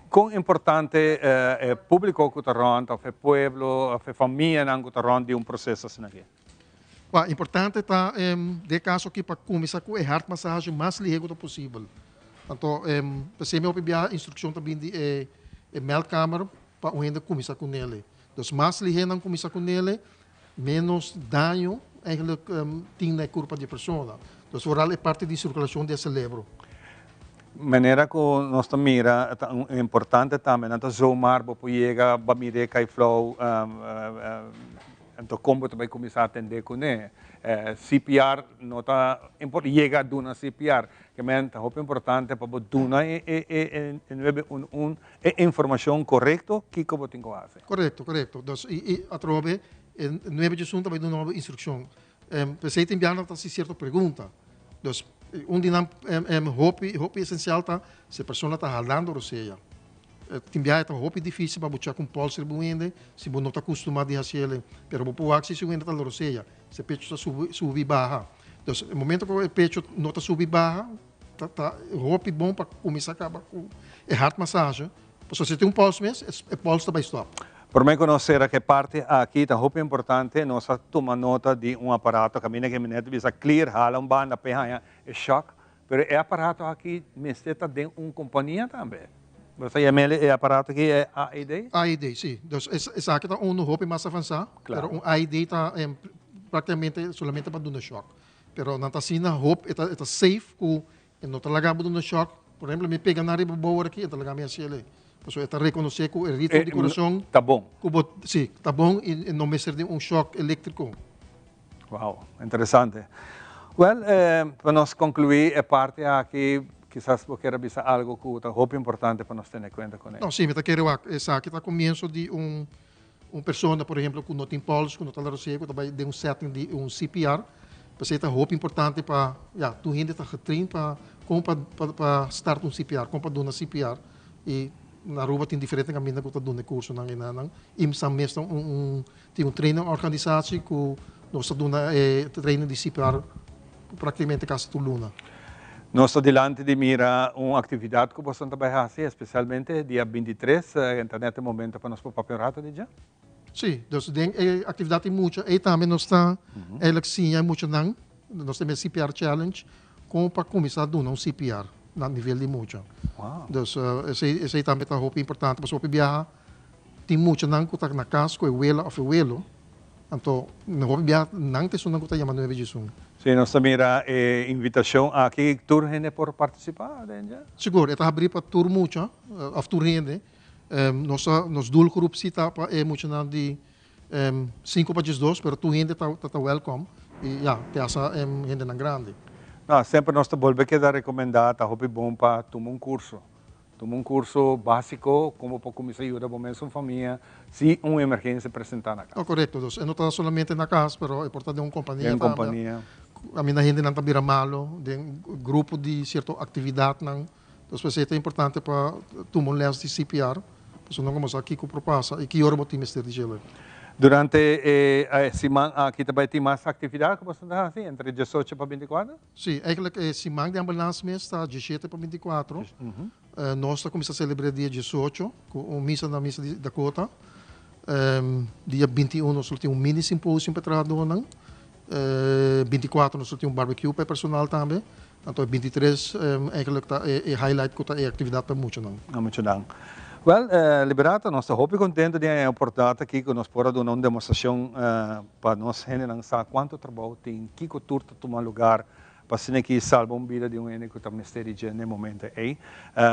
Quão importante é público que está ronda, o pueblo, a família que está ronda de processo assim aqui? Importante está, de caso que para começar com a heart massagem mais ligeiro possível. Então, você me ouvir a instrução também de melcâmara para ainda começar com ele. Então, mais ligeiro começar com ele, menos dano eigenlijk tem na curva de pessoa. Então, oral é parte da circulação do cérebro. Maneira que nós mira é importante também, então zoomar para chegar para mirar que flow, então como tu vai começar a atender com ele. CPR não está importante, chega a dar CPR, que é importante para dar informação correta que você tem que fazer. Correto. Então, e a trove, não é preciso também dar uma instrução. Você tem enviado uma certa pergunta. Então, hope essencial tá se a pessoa está ralando ou seja timbiar é hope difícil para buscar com pulso buende se você não está acostumado a fazer ele pero você pode acceder a está ou seja se o pecho está subir baixa então no momento que o pecho não está subir baixa tá hope bom para começar a acabar com a heart massage se você tem pulso mesmo o pulso vai stop. Por mim conhecer que parte aqui é muito importante nós tomar nota de aparato que a minha visa clear hala banda pehanha é choque, pero é aparato aqui está dentro companhia também. Você é aparato que é AED? AED, sim. Então essa aqui está hope mais avançado, claro. Pero AED está praticamente solamente para dar choque. Pero não está assim hope está safe que não está lagado dar choque. Por exemplo, me pega na riba boa aqui, está lagado assim ele. Então, está reconhecer que o ritmo de coração está bom. Sim, está bom e não me serve choque elétrico. Uau, interessante. Well, para nós concluir a parte aqui, quizás você queira dizer algo que é muito importante para nós ter em conta com ele. Não, sim, eu quero essa aqui está começo de uma pessoa, por exemplo, que não tem pulso, que não está largado, que vai de setting de CPR. Para é muito importante para, tu ainda está retreinado para start CPR, para dar CPR e na rua tem diferente caminho que está dando curso na inanang imsam mesmo tem treino organização que nós está dando treino de CPR praticamente quase toda luna. Nós estamos diante de mira uma atividade que você vai fazer, especialmente dia 23, internet momento para nós para papel rato de já. Sim, então tem atividade muita e também nós está eleção muito não, nós temos CPR challenge como para começar a dar um CPR no nível de mucha. Wow. Dus esse também está muito importante para o viajar. Tem muito não que está na casa com a abuela ou abuelo. Então, no viajar não tem só não que está chamando de Jesus. Sim, nós mira invitação aqui tour gente por participar, já? Seguro, está abrir para tour muito, a tour gente. Nos doel groep zit daar moet je dan die 5 para 2, pero tu gente está welcome. E ja, te asa gente na grande. Não, sempre nós volve que dar recomendar, tá hopi bom para tomar curso. Tomar curso básico, como para começar a ajudar a sua família, se uma emergência apresentar na casa. Correto, então, não está somente na casa, pero é importante de uma companhia. Uma companhia. A minha gente não está vira malo, de grupo de certa atividade não. Então, é importante para tomar lessons de CPR. Então, não vamos aqui com proposta e que hora botar mestre de gelo. Durante a semana aqui também tem mais atividade que você está assim, entre 18 para 24? Sim, eigenlijk a semana de ambulância mesmo está 17 para 24. Nós começamos a celebrar dia 18 com missa na missa de Dakota. Dia 21 nós temos mini simpósio para trabalhar. 24 nós temos barbecue para personal também. Então 23 eigenlijk tá highlight com a atividade para muito não. Muito não. Well, Liberata, nós estamos muito contentes de a oportunidade aqui que nós podemos dar uma demonstração para nós generar quanto trabalho tem, que cultura toma lugar para ser que salva uma vida de um ene que está mistério no momento aí.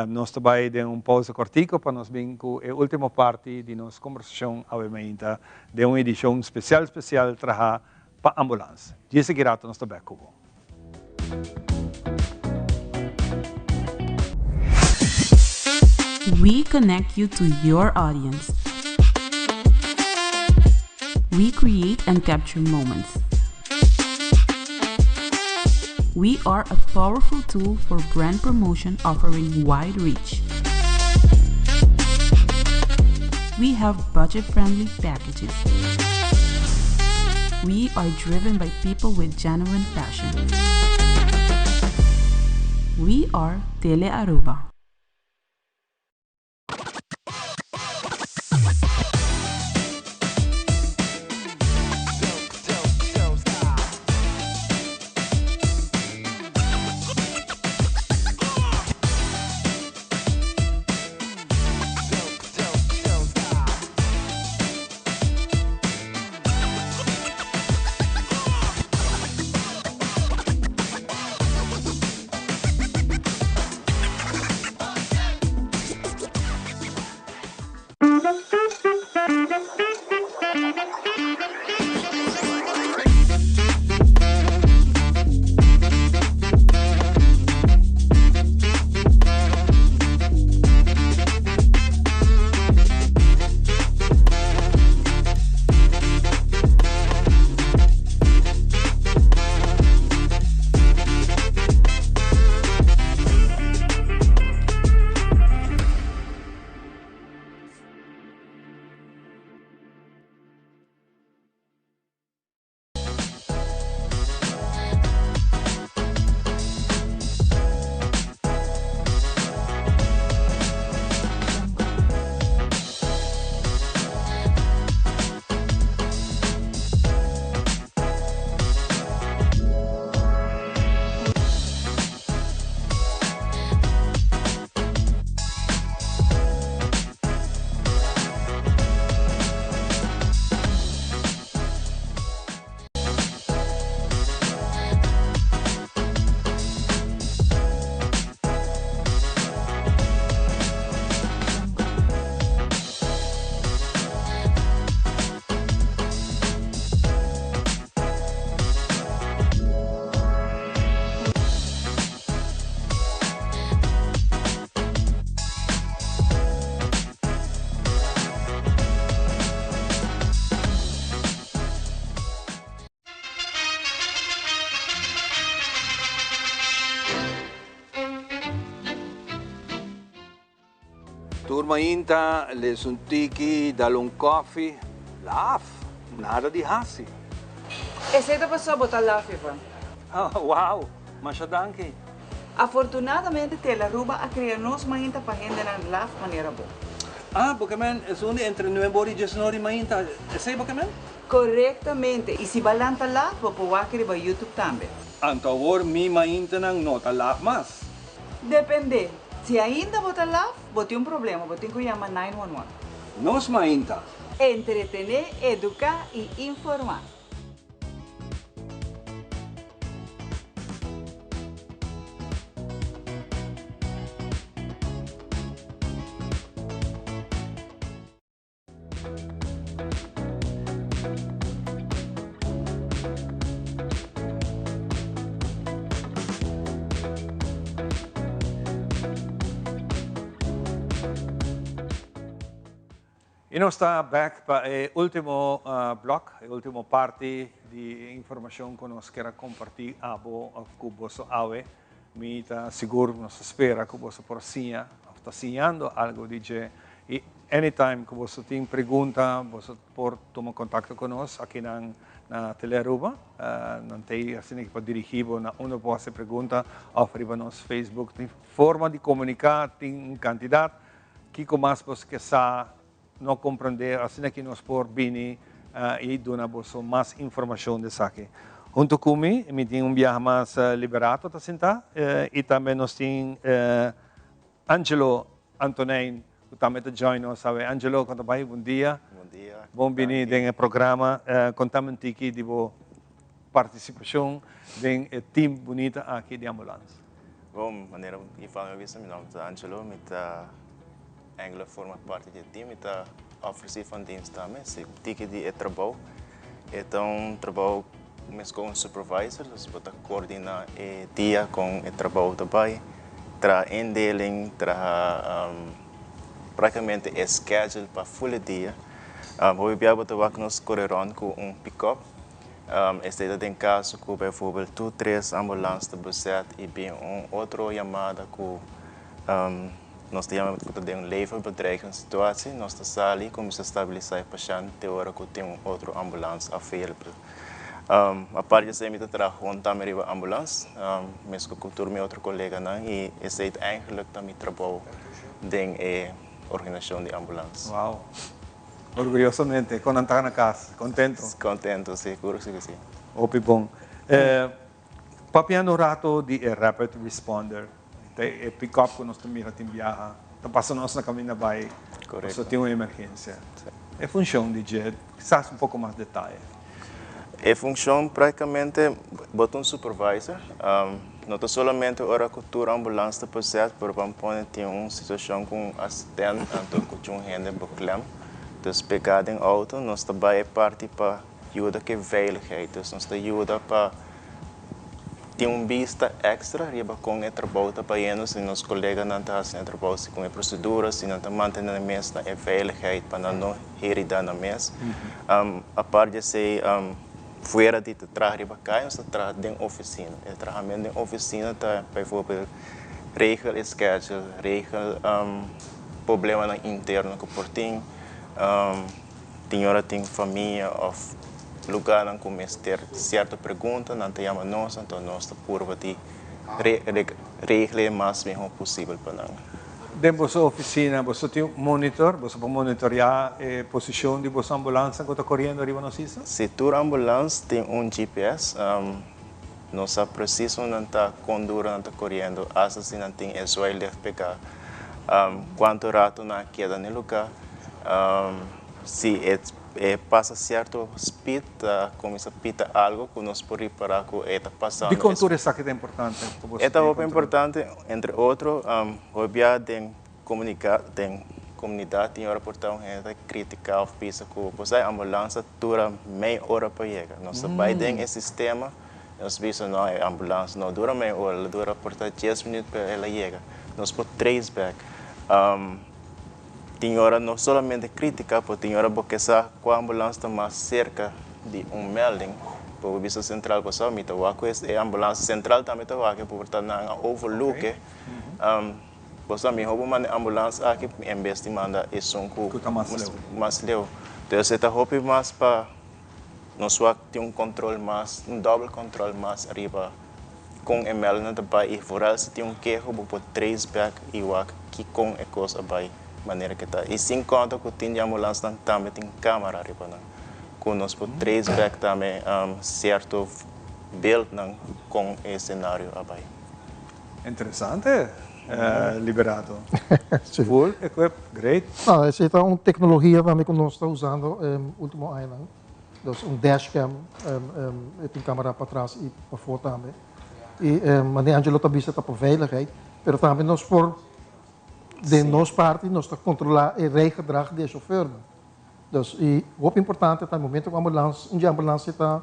Nós também de pausa cortico para nós vir com a última parte de nossa conversação obviamente de uma edição especial trabalhar para a ambulância. Jesse Girato, nós estamos aqui. We connect you to your audience. We create and capture moments. We are a powerful tool for brand promotion offering wide reach. We have budget-friendly packages. We are driven by people with genuine passion. We are Tele Aruba. Turma inta, les un tiki, dale un coffee, laugh, nada de hasi. Esse passou a botar lá, Fifa. Oh, wow, mas danke. Afortunadamente, Tele Aruba a criar nos mainta para gente na laugh maneira boa. Ah, porque man, é onde entre novembro e janeiro mainta, é sei porque man? Corretamente. E se balanta lá, vou pôr aqui no YouTube também. Ang tawor mi mainta ng nota lap mas. Depende. Se ainda botar lá, botei problema, botei que chamar 911. Nos mainta. Entretener, educar e informar. E nós está back para o último bloco, a última parte de informação que nós queremos compartilhar com você. Me está seguro, nós espera que você porcinha, está sinhando algo de e anytime que você tem pergunta, você pode tomar contato conosco aqui na Teleruba, não tem assim que pode dirigir na uma boa pergunta, oferir nos Facebook, tem forma de comunicar, tem quantidade que mais você quer não compreender, assim que nós por bini e dona você mais informação desse aqui. Junto comigo, me tem viagem mais liberado, tá senta, e também nós tem Angelo Antonin, que também está join nós, sabe? Angelo, quanto vai? Bom dia. Bom dia. Bom bini no programa, contamos aqui de participação do time bonita aqui de ambulância. Bom, maneira de falar isso, meu nome é Angelo, me tá Angela forma parte do time, está oferecendo fundings também, se tique de trabalho. Então, trabalho com um supervisor, você pode coordenar o dia com o trabalho também, tra indeling, tra praticamente schedule para full dia. Hoje eu vou que nós correrão com pick-up. Este tem caso que, por exemplo, 2, 3 ambulâncias de busset e bem outra chamada que nós temos um leven bedreigende situatie, nós estamos ali como se estabilizar o paciente, de hora que tem outra ambulância available. A parte de mim trabalho também com a ambulância, mesmo com o meu outro colega, e esse é eigenlijk também trabalho da organização de ambulância. Uau! Orgulhosamente, quando está na casa, contento? Contento, seguro que sim. Opi bom. Papiano rato de rapid responder. E pick-up que nós também temos viajar, está passando nós na caminho vai, só tem uma emergência. É função de jet, quizás pouco mais detalhe. É função praticamente, botar supervisor, não somente hora que a ambulância está passando, por exemplo, tem uma situação com assistente, então que um rende problema, então pegar em auto, nós também é parte para ajudar que veiligheid, então nós ajuda para tem vista extra riba com o trabalho também se nos colegas não estão fazendo trabalho com a procedura, se não estão mantendo a mesa na veiligheid para não heridar na mesa. A parte de ser fora de trabalhar riba cá, nós trabalhamos em oficina. O trabalhamento em oficina está, por exemplo, regel schedule, regel problema interno que por tem hora tem família ou lugar em que ter certa pergunta, não te chama nós, então nós por de regler mais bem possível para nós. Dentro da sua oficina, você tem um monitor, você pode monitorar a posição de sua ambulância que está correndo arriba na cista? Se a ambulância tem um GPS, nós precisamos não estar conduzindo, não estar correndo, assim não tem o suelo de pegar. Quanto rato não queda no lugar, se passa certo speed, começa a pitar algo que nós podemos reparar que está passando. De controle essa que é importante? É muito importante, entre outros, tem comunidade tem hora portão gente criticar ou pensa que a ambulância dura meia hora para chegar. Nós vai ter esse sistema, nós vimos não a ambulância não dura meia hora, ela dura por 10 minutos para ela chegar. Nós por 3 back. Tem hora não somente criticar, porque tem hora porque a ambulância está mais cerca de melding, para o serviço central para sair, então a ambulância central também está aqui, porque está na overlook. Você me rouba uma ambulância aqui, em vez de mandar isso mais leu. Então você está roubando mais para nós ter controle mais, double controle mais arriba com o melding também, e fora se tem queijo, por 3 back e o aqui com a coisa vai maneira que está. E sem conta que tem ambulância também tem câmera arriba, com nós por 3 back também certo beeld com o cenário abay. Interessante, Liberato. Full equipped, great. Não, essa é uma tecnologia também que nós estamos usando último ano. Então, dashcam, tem câmera para trás e para fora também. E a Angelo também está para veiligheid, mas também nós por de nossa parte nós está controlar o rijgedrag do chauffeur. Então, e o importante é que no momento que a ambulância está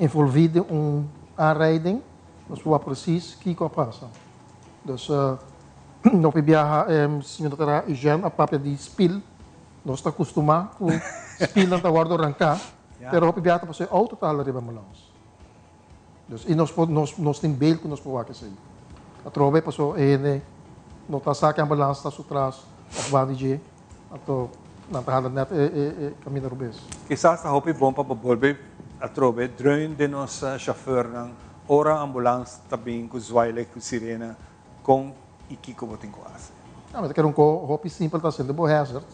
envolvida em aanrijding, nós vamos precies o que passa. Dus no viaja, senhor terá higiene a papel de spill, nós está acostumado com spill não está guardo arrancar, pero o viaja para ser auto tal riba ambulância. Dus e nós tem beeld que nós podemos fazer. A trove passou não está saque a ambulância está atrás, a bandage, ato não está halando net caminho rubes. Quizás está hopi bom para volver a trove, drone de nossa chauffeur ng ora ambulância também com zuaile com sirena com e que como tem quase. Ah, mas quero hopi simples está sendo boa hazard.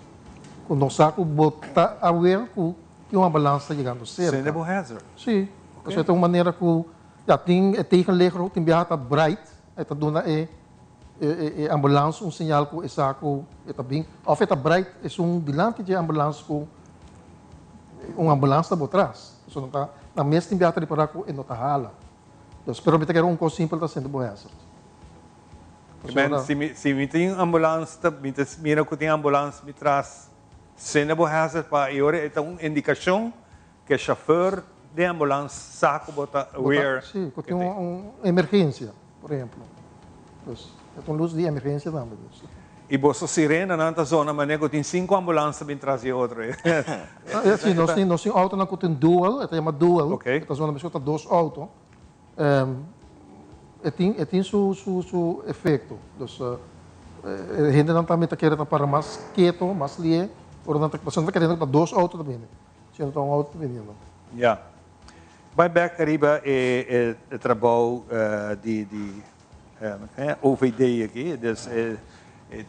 Com nós saco botar aware que uma ambulância está chegando cerca. Sendo boa hazard. Sim. Okay. Então, uma maneira que já tem tegenligger, tem viaja bright, está dando ambulância sinal que saco está bem. Of está bright é dilante de ambulância com ambulância está por trás. Isso não está na mesma tem viaja de para que não está hala. Então, espero que quero coisa simples está sendo boa hazard. Se me tem ambulância, mira que tem ambulância me traz sendo boa hazard para agora é uma indicação que o chauffeur de ambulância saco bota aware. Sim, que tem uma emergência, por exemplo. É uma luz de emergência também. E você sirena na zona, mas nego tem 5 ambulâncias bem traz e outro. Sim, nós temos auto na que tem dual, é uma dual. Okay. A zona mesmo tem 2 autos. Tem seu efeito. A gente não também está querendo para mais quieto, mais lié, ou não está querendo para 2 autos também. Se não está auto também. Ja. Bij Berkariba het trabalho de OVD aqui, dus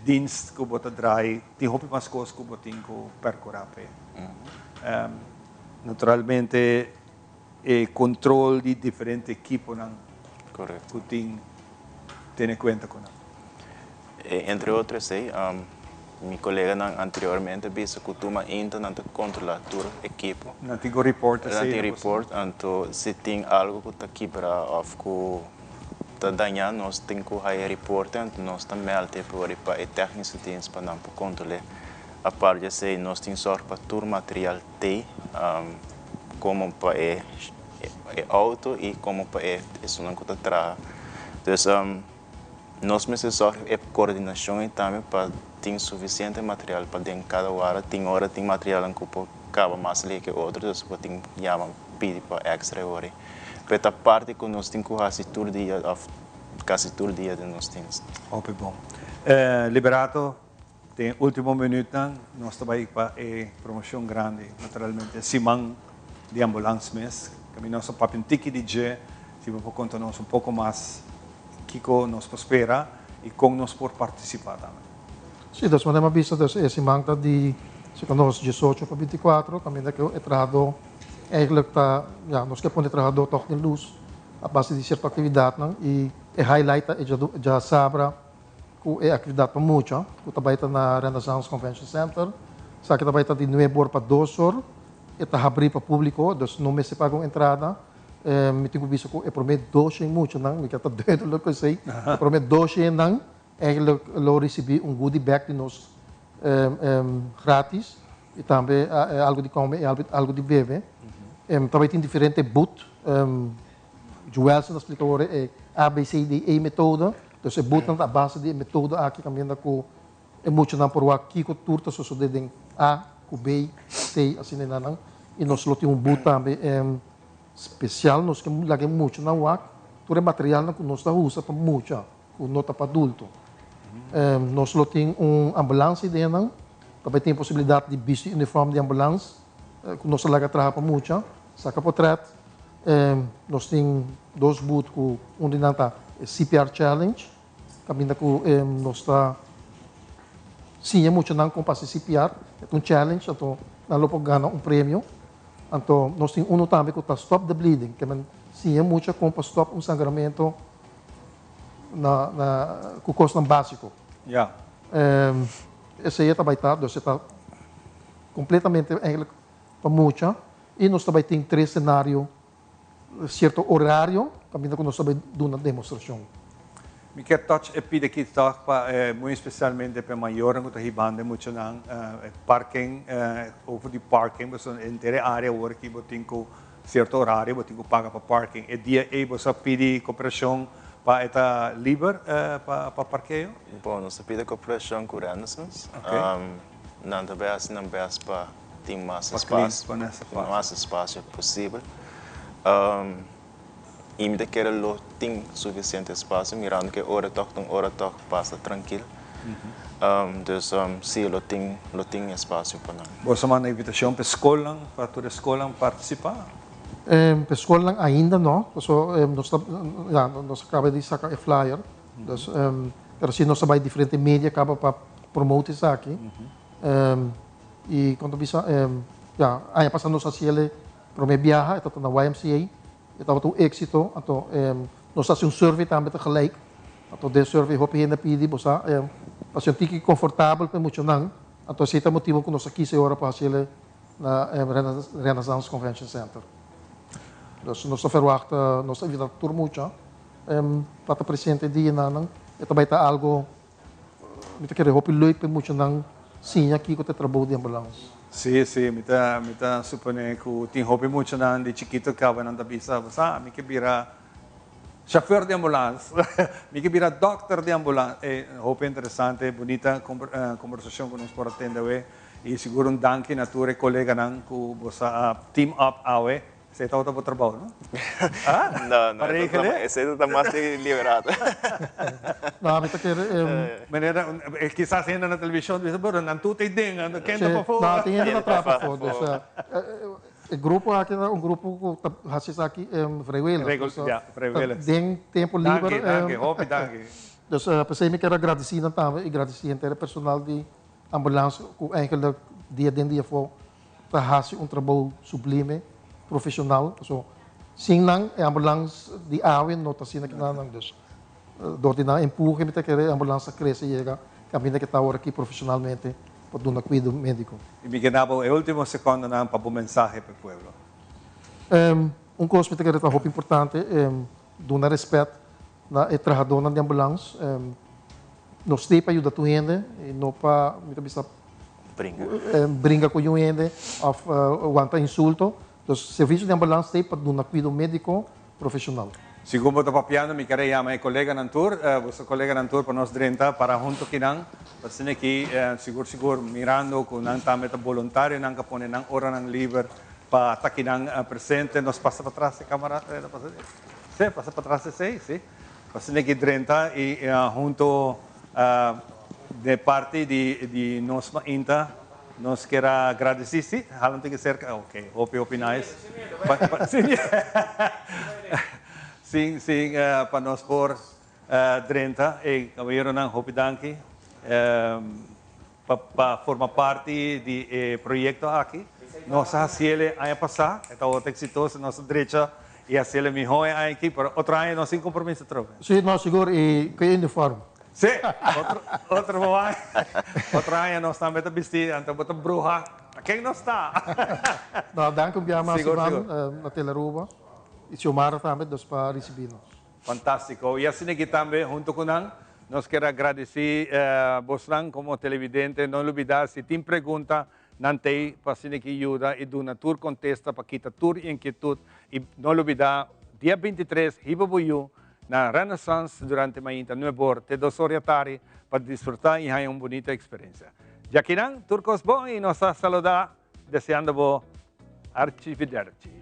dienst que bota draaien, tem hopi mais coisas que bota tem que percorrer. Naturalmente, controle de diferentes equipos não. Correto. Que tem em conta com. Entre outros, meu colega anteriormente disse que tu ainda não controla o equipo. Não tem report. Não tem report, então se tem algo que está quebra ou que está danhando, nós temos que fazer report, então nós também melder para o técnico dienst para não controlar. A parte de ser, nós temos sorte para todo material ter, como para o auto e como para o som que está atrás. Então, nós precisamos de coordenação e também para ter suficiente material para dentro cada hora. Tem material que acaba mais ali que outros, então tem pedir para extra hora. Mas a parte que nós temos que fazer quase todo dia de nós temos. Opa, bom. Liberato, tem último minuto, nós também para a promoção grande, naturalmente, Simão de ambulância mesmo. Que nós papel tiki DJ, se você contar-nos pouco mais Kiko nos prospera e como nos por participar também. Sim, das maneiras vistas esse manca de se conosco 18 para 24, também que o trabalhador eigenlijk tá, nós que põe trabalhador toque de luz a base de certa atividade, não? E highlight já sabra que é atividade para muito, que também está na Renaissance Convention Center, sabe que também está de 9 horas para 2 horas, e está abrir para o público, então não me se paga entrada. Me tenho visto que é prometo 12 muito, não? Me quero doido lo que sei. Prometo 12 não, eigenlijk lo recebi goodie bag de nós grátis e também algo de comer e algo de beber. Também tem diferente boot. Joelson nos explica agora é ABCDE metode. Então é boot na base de metode aqui também da co é muito não por aqui que turta só so de A, com B, C assim não. E nós lo tem boot também especial, nós que lagamos muito na UAC, todo material que nós usa para muito, com nota para adulto. Nós temos ambulância dentro, também tem possibilidade de vestir uniforme de ambulância, que nós laga trabalhar para muito, saca para trás. Nós temos 2 boots, um de nanta CPR Challenge, também que nós está sim é muito não com passe CPR, é challenge, então nós podemos ganhar prêmio. Então, nós temos também que está Stop the Bleeding, que sim, é muito com para stop sangramento com custo básico. Yeah. Esse aí também está, você está completamente eigenlijk para muita e nós também tem 3 cenários, certo horário, também que nós também damos uma demonstração. Me quer touch pide aqui muito especialmente para maior que está banda muito na parking over the parking, mas em toda área agora que tem certo horário, tem que pagar para parking. E dia aí você pede cooperação para esta livre para parqueio? Bom, nós pede cooperação com Renaissance. Não também para ter mais espaço possível. E me quer lo tem suficiente espaço, mirando que hora toque passa tranquilo. Então, sim, lo tem espaço para nós. Você manda invitação para a escola, para toda a escola participar? Para a escola ainda não, nós acabamos de sacar o flyer, mas se nós vai diferente mídia, acaba para promover isso aqui. E quando bisa, aí passando nós assim ele para me viajar, está na YMCA. Estava um êxito, então nós fazemos survey também tegelijk. Então de survey hoop je na pedi, bosa, als je een tikje comfortabel bent, moet je dan. Então esse é o motivo que nós aqui se ora para fazer na Renaissance Convention Center. Então nós verwachten, nós evitamos tudo muito, para estar presente dia não, e também está algo, me quer hoop leuk bent, moet je dan sim aqui que te trabalho de ambulância. Sim, sim, me tá supone que tem hobby muito na de chiquito que vai na bisa, me que vira chauffeur de ambulância, me que vira doctor de ambulância, é hobby interessante, bonita conversação que nós por atender e seguro danke na tua colega nan que você team up awe, você está para trabalho, não? Não, esse está mais liberado. Não, me quer maneira, quizás ainda na televisão, diz, "Bora, não tu tem denga, não quer para fora." Não, tem ainda na trapa fora. O grupo aqui é grupo que faz aqui freguela. Tem tempo livre. Danke, hope danke. Dus pensei me quero agradecer também e agradecer ao personal de ambulância que eigenlijk dia voor te fazer trabalho sublime, profissional. So, sim não é ambulância de AWE, não está sendo aqui não, dus door die na empurre, met a ambulância cresce e chega, caminha que está agora aqui profissionalmente para dar um cuidado médico. E me quedava o último segundo para uma mensagem para o povo. Coisa que é muito importante, dar respeito na trabalhador de ambulância, não sei para ajudar a gente, não para brincar com a gente, ou aguentar insulto. Então, o serviço de ambulância tem para dar um cuidado médico profissional. Segundo o papiano, me queria chamar colega Nantur, você colega Nantur para nós 30 para junto que não, para aqui seguro mirando com não também voluntário não capone não hora não livre para estar aqui não presente nós passa para trás camarada passa para trás sim para aqui 30 e junto de parte de nós ainda nós quero agradecer sim, halam tem que ser ok, hope nice. Sim, para nós por 30 e cabalheiro ng hopi danke para formar parte do projeto aqui. Nossa haciele aí passar, está outro exitoso nossa direita e haciele melhor aqui para outra ano nós sem compromisso troca. Sim, nós seguro e que uniforme. Sim, outro vai. Outra ano nós também está vestido, então bota bruxa. Quem nós está? Não, danke biama na Teleruba. E Xiomara também dos para receber-nos. Fantástico. E assim aqui também, junto com nós quero agradecer vocês como televidente. Não olvidar, se tem pergunta, não tem, para assim aqui ajuda e do Natur contesta para quitar toda inquietude. E não olvidar, dia 23, Hibabuyu, na Renaissance, durante manhã, 9 horas, até 2 horas da tarde, para desfrutar e ter uma bonita experiência. Já que não, Turcos bom e nós saludar, desejando-vos arrivederci.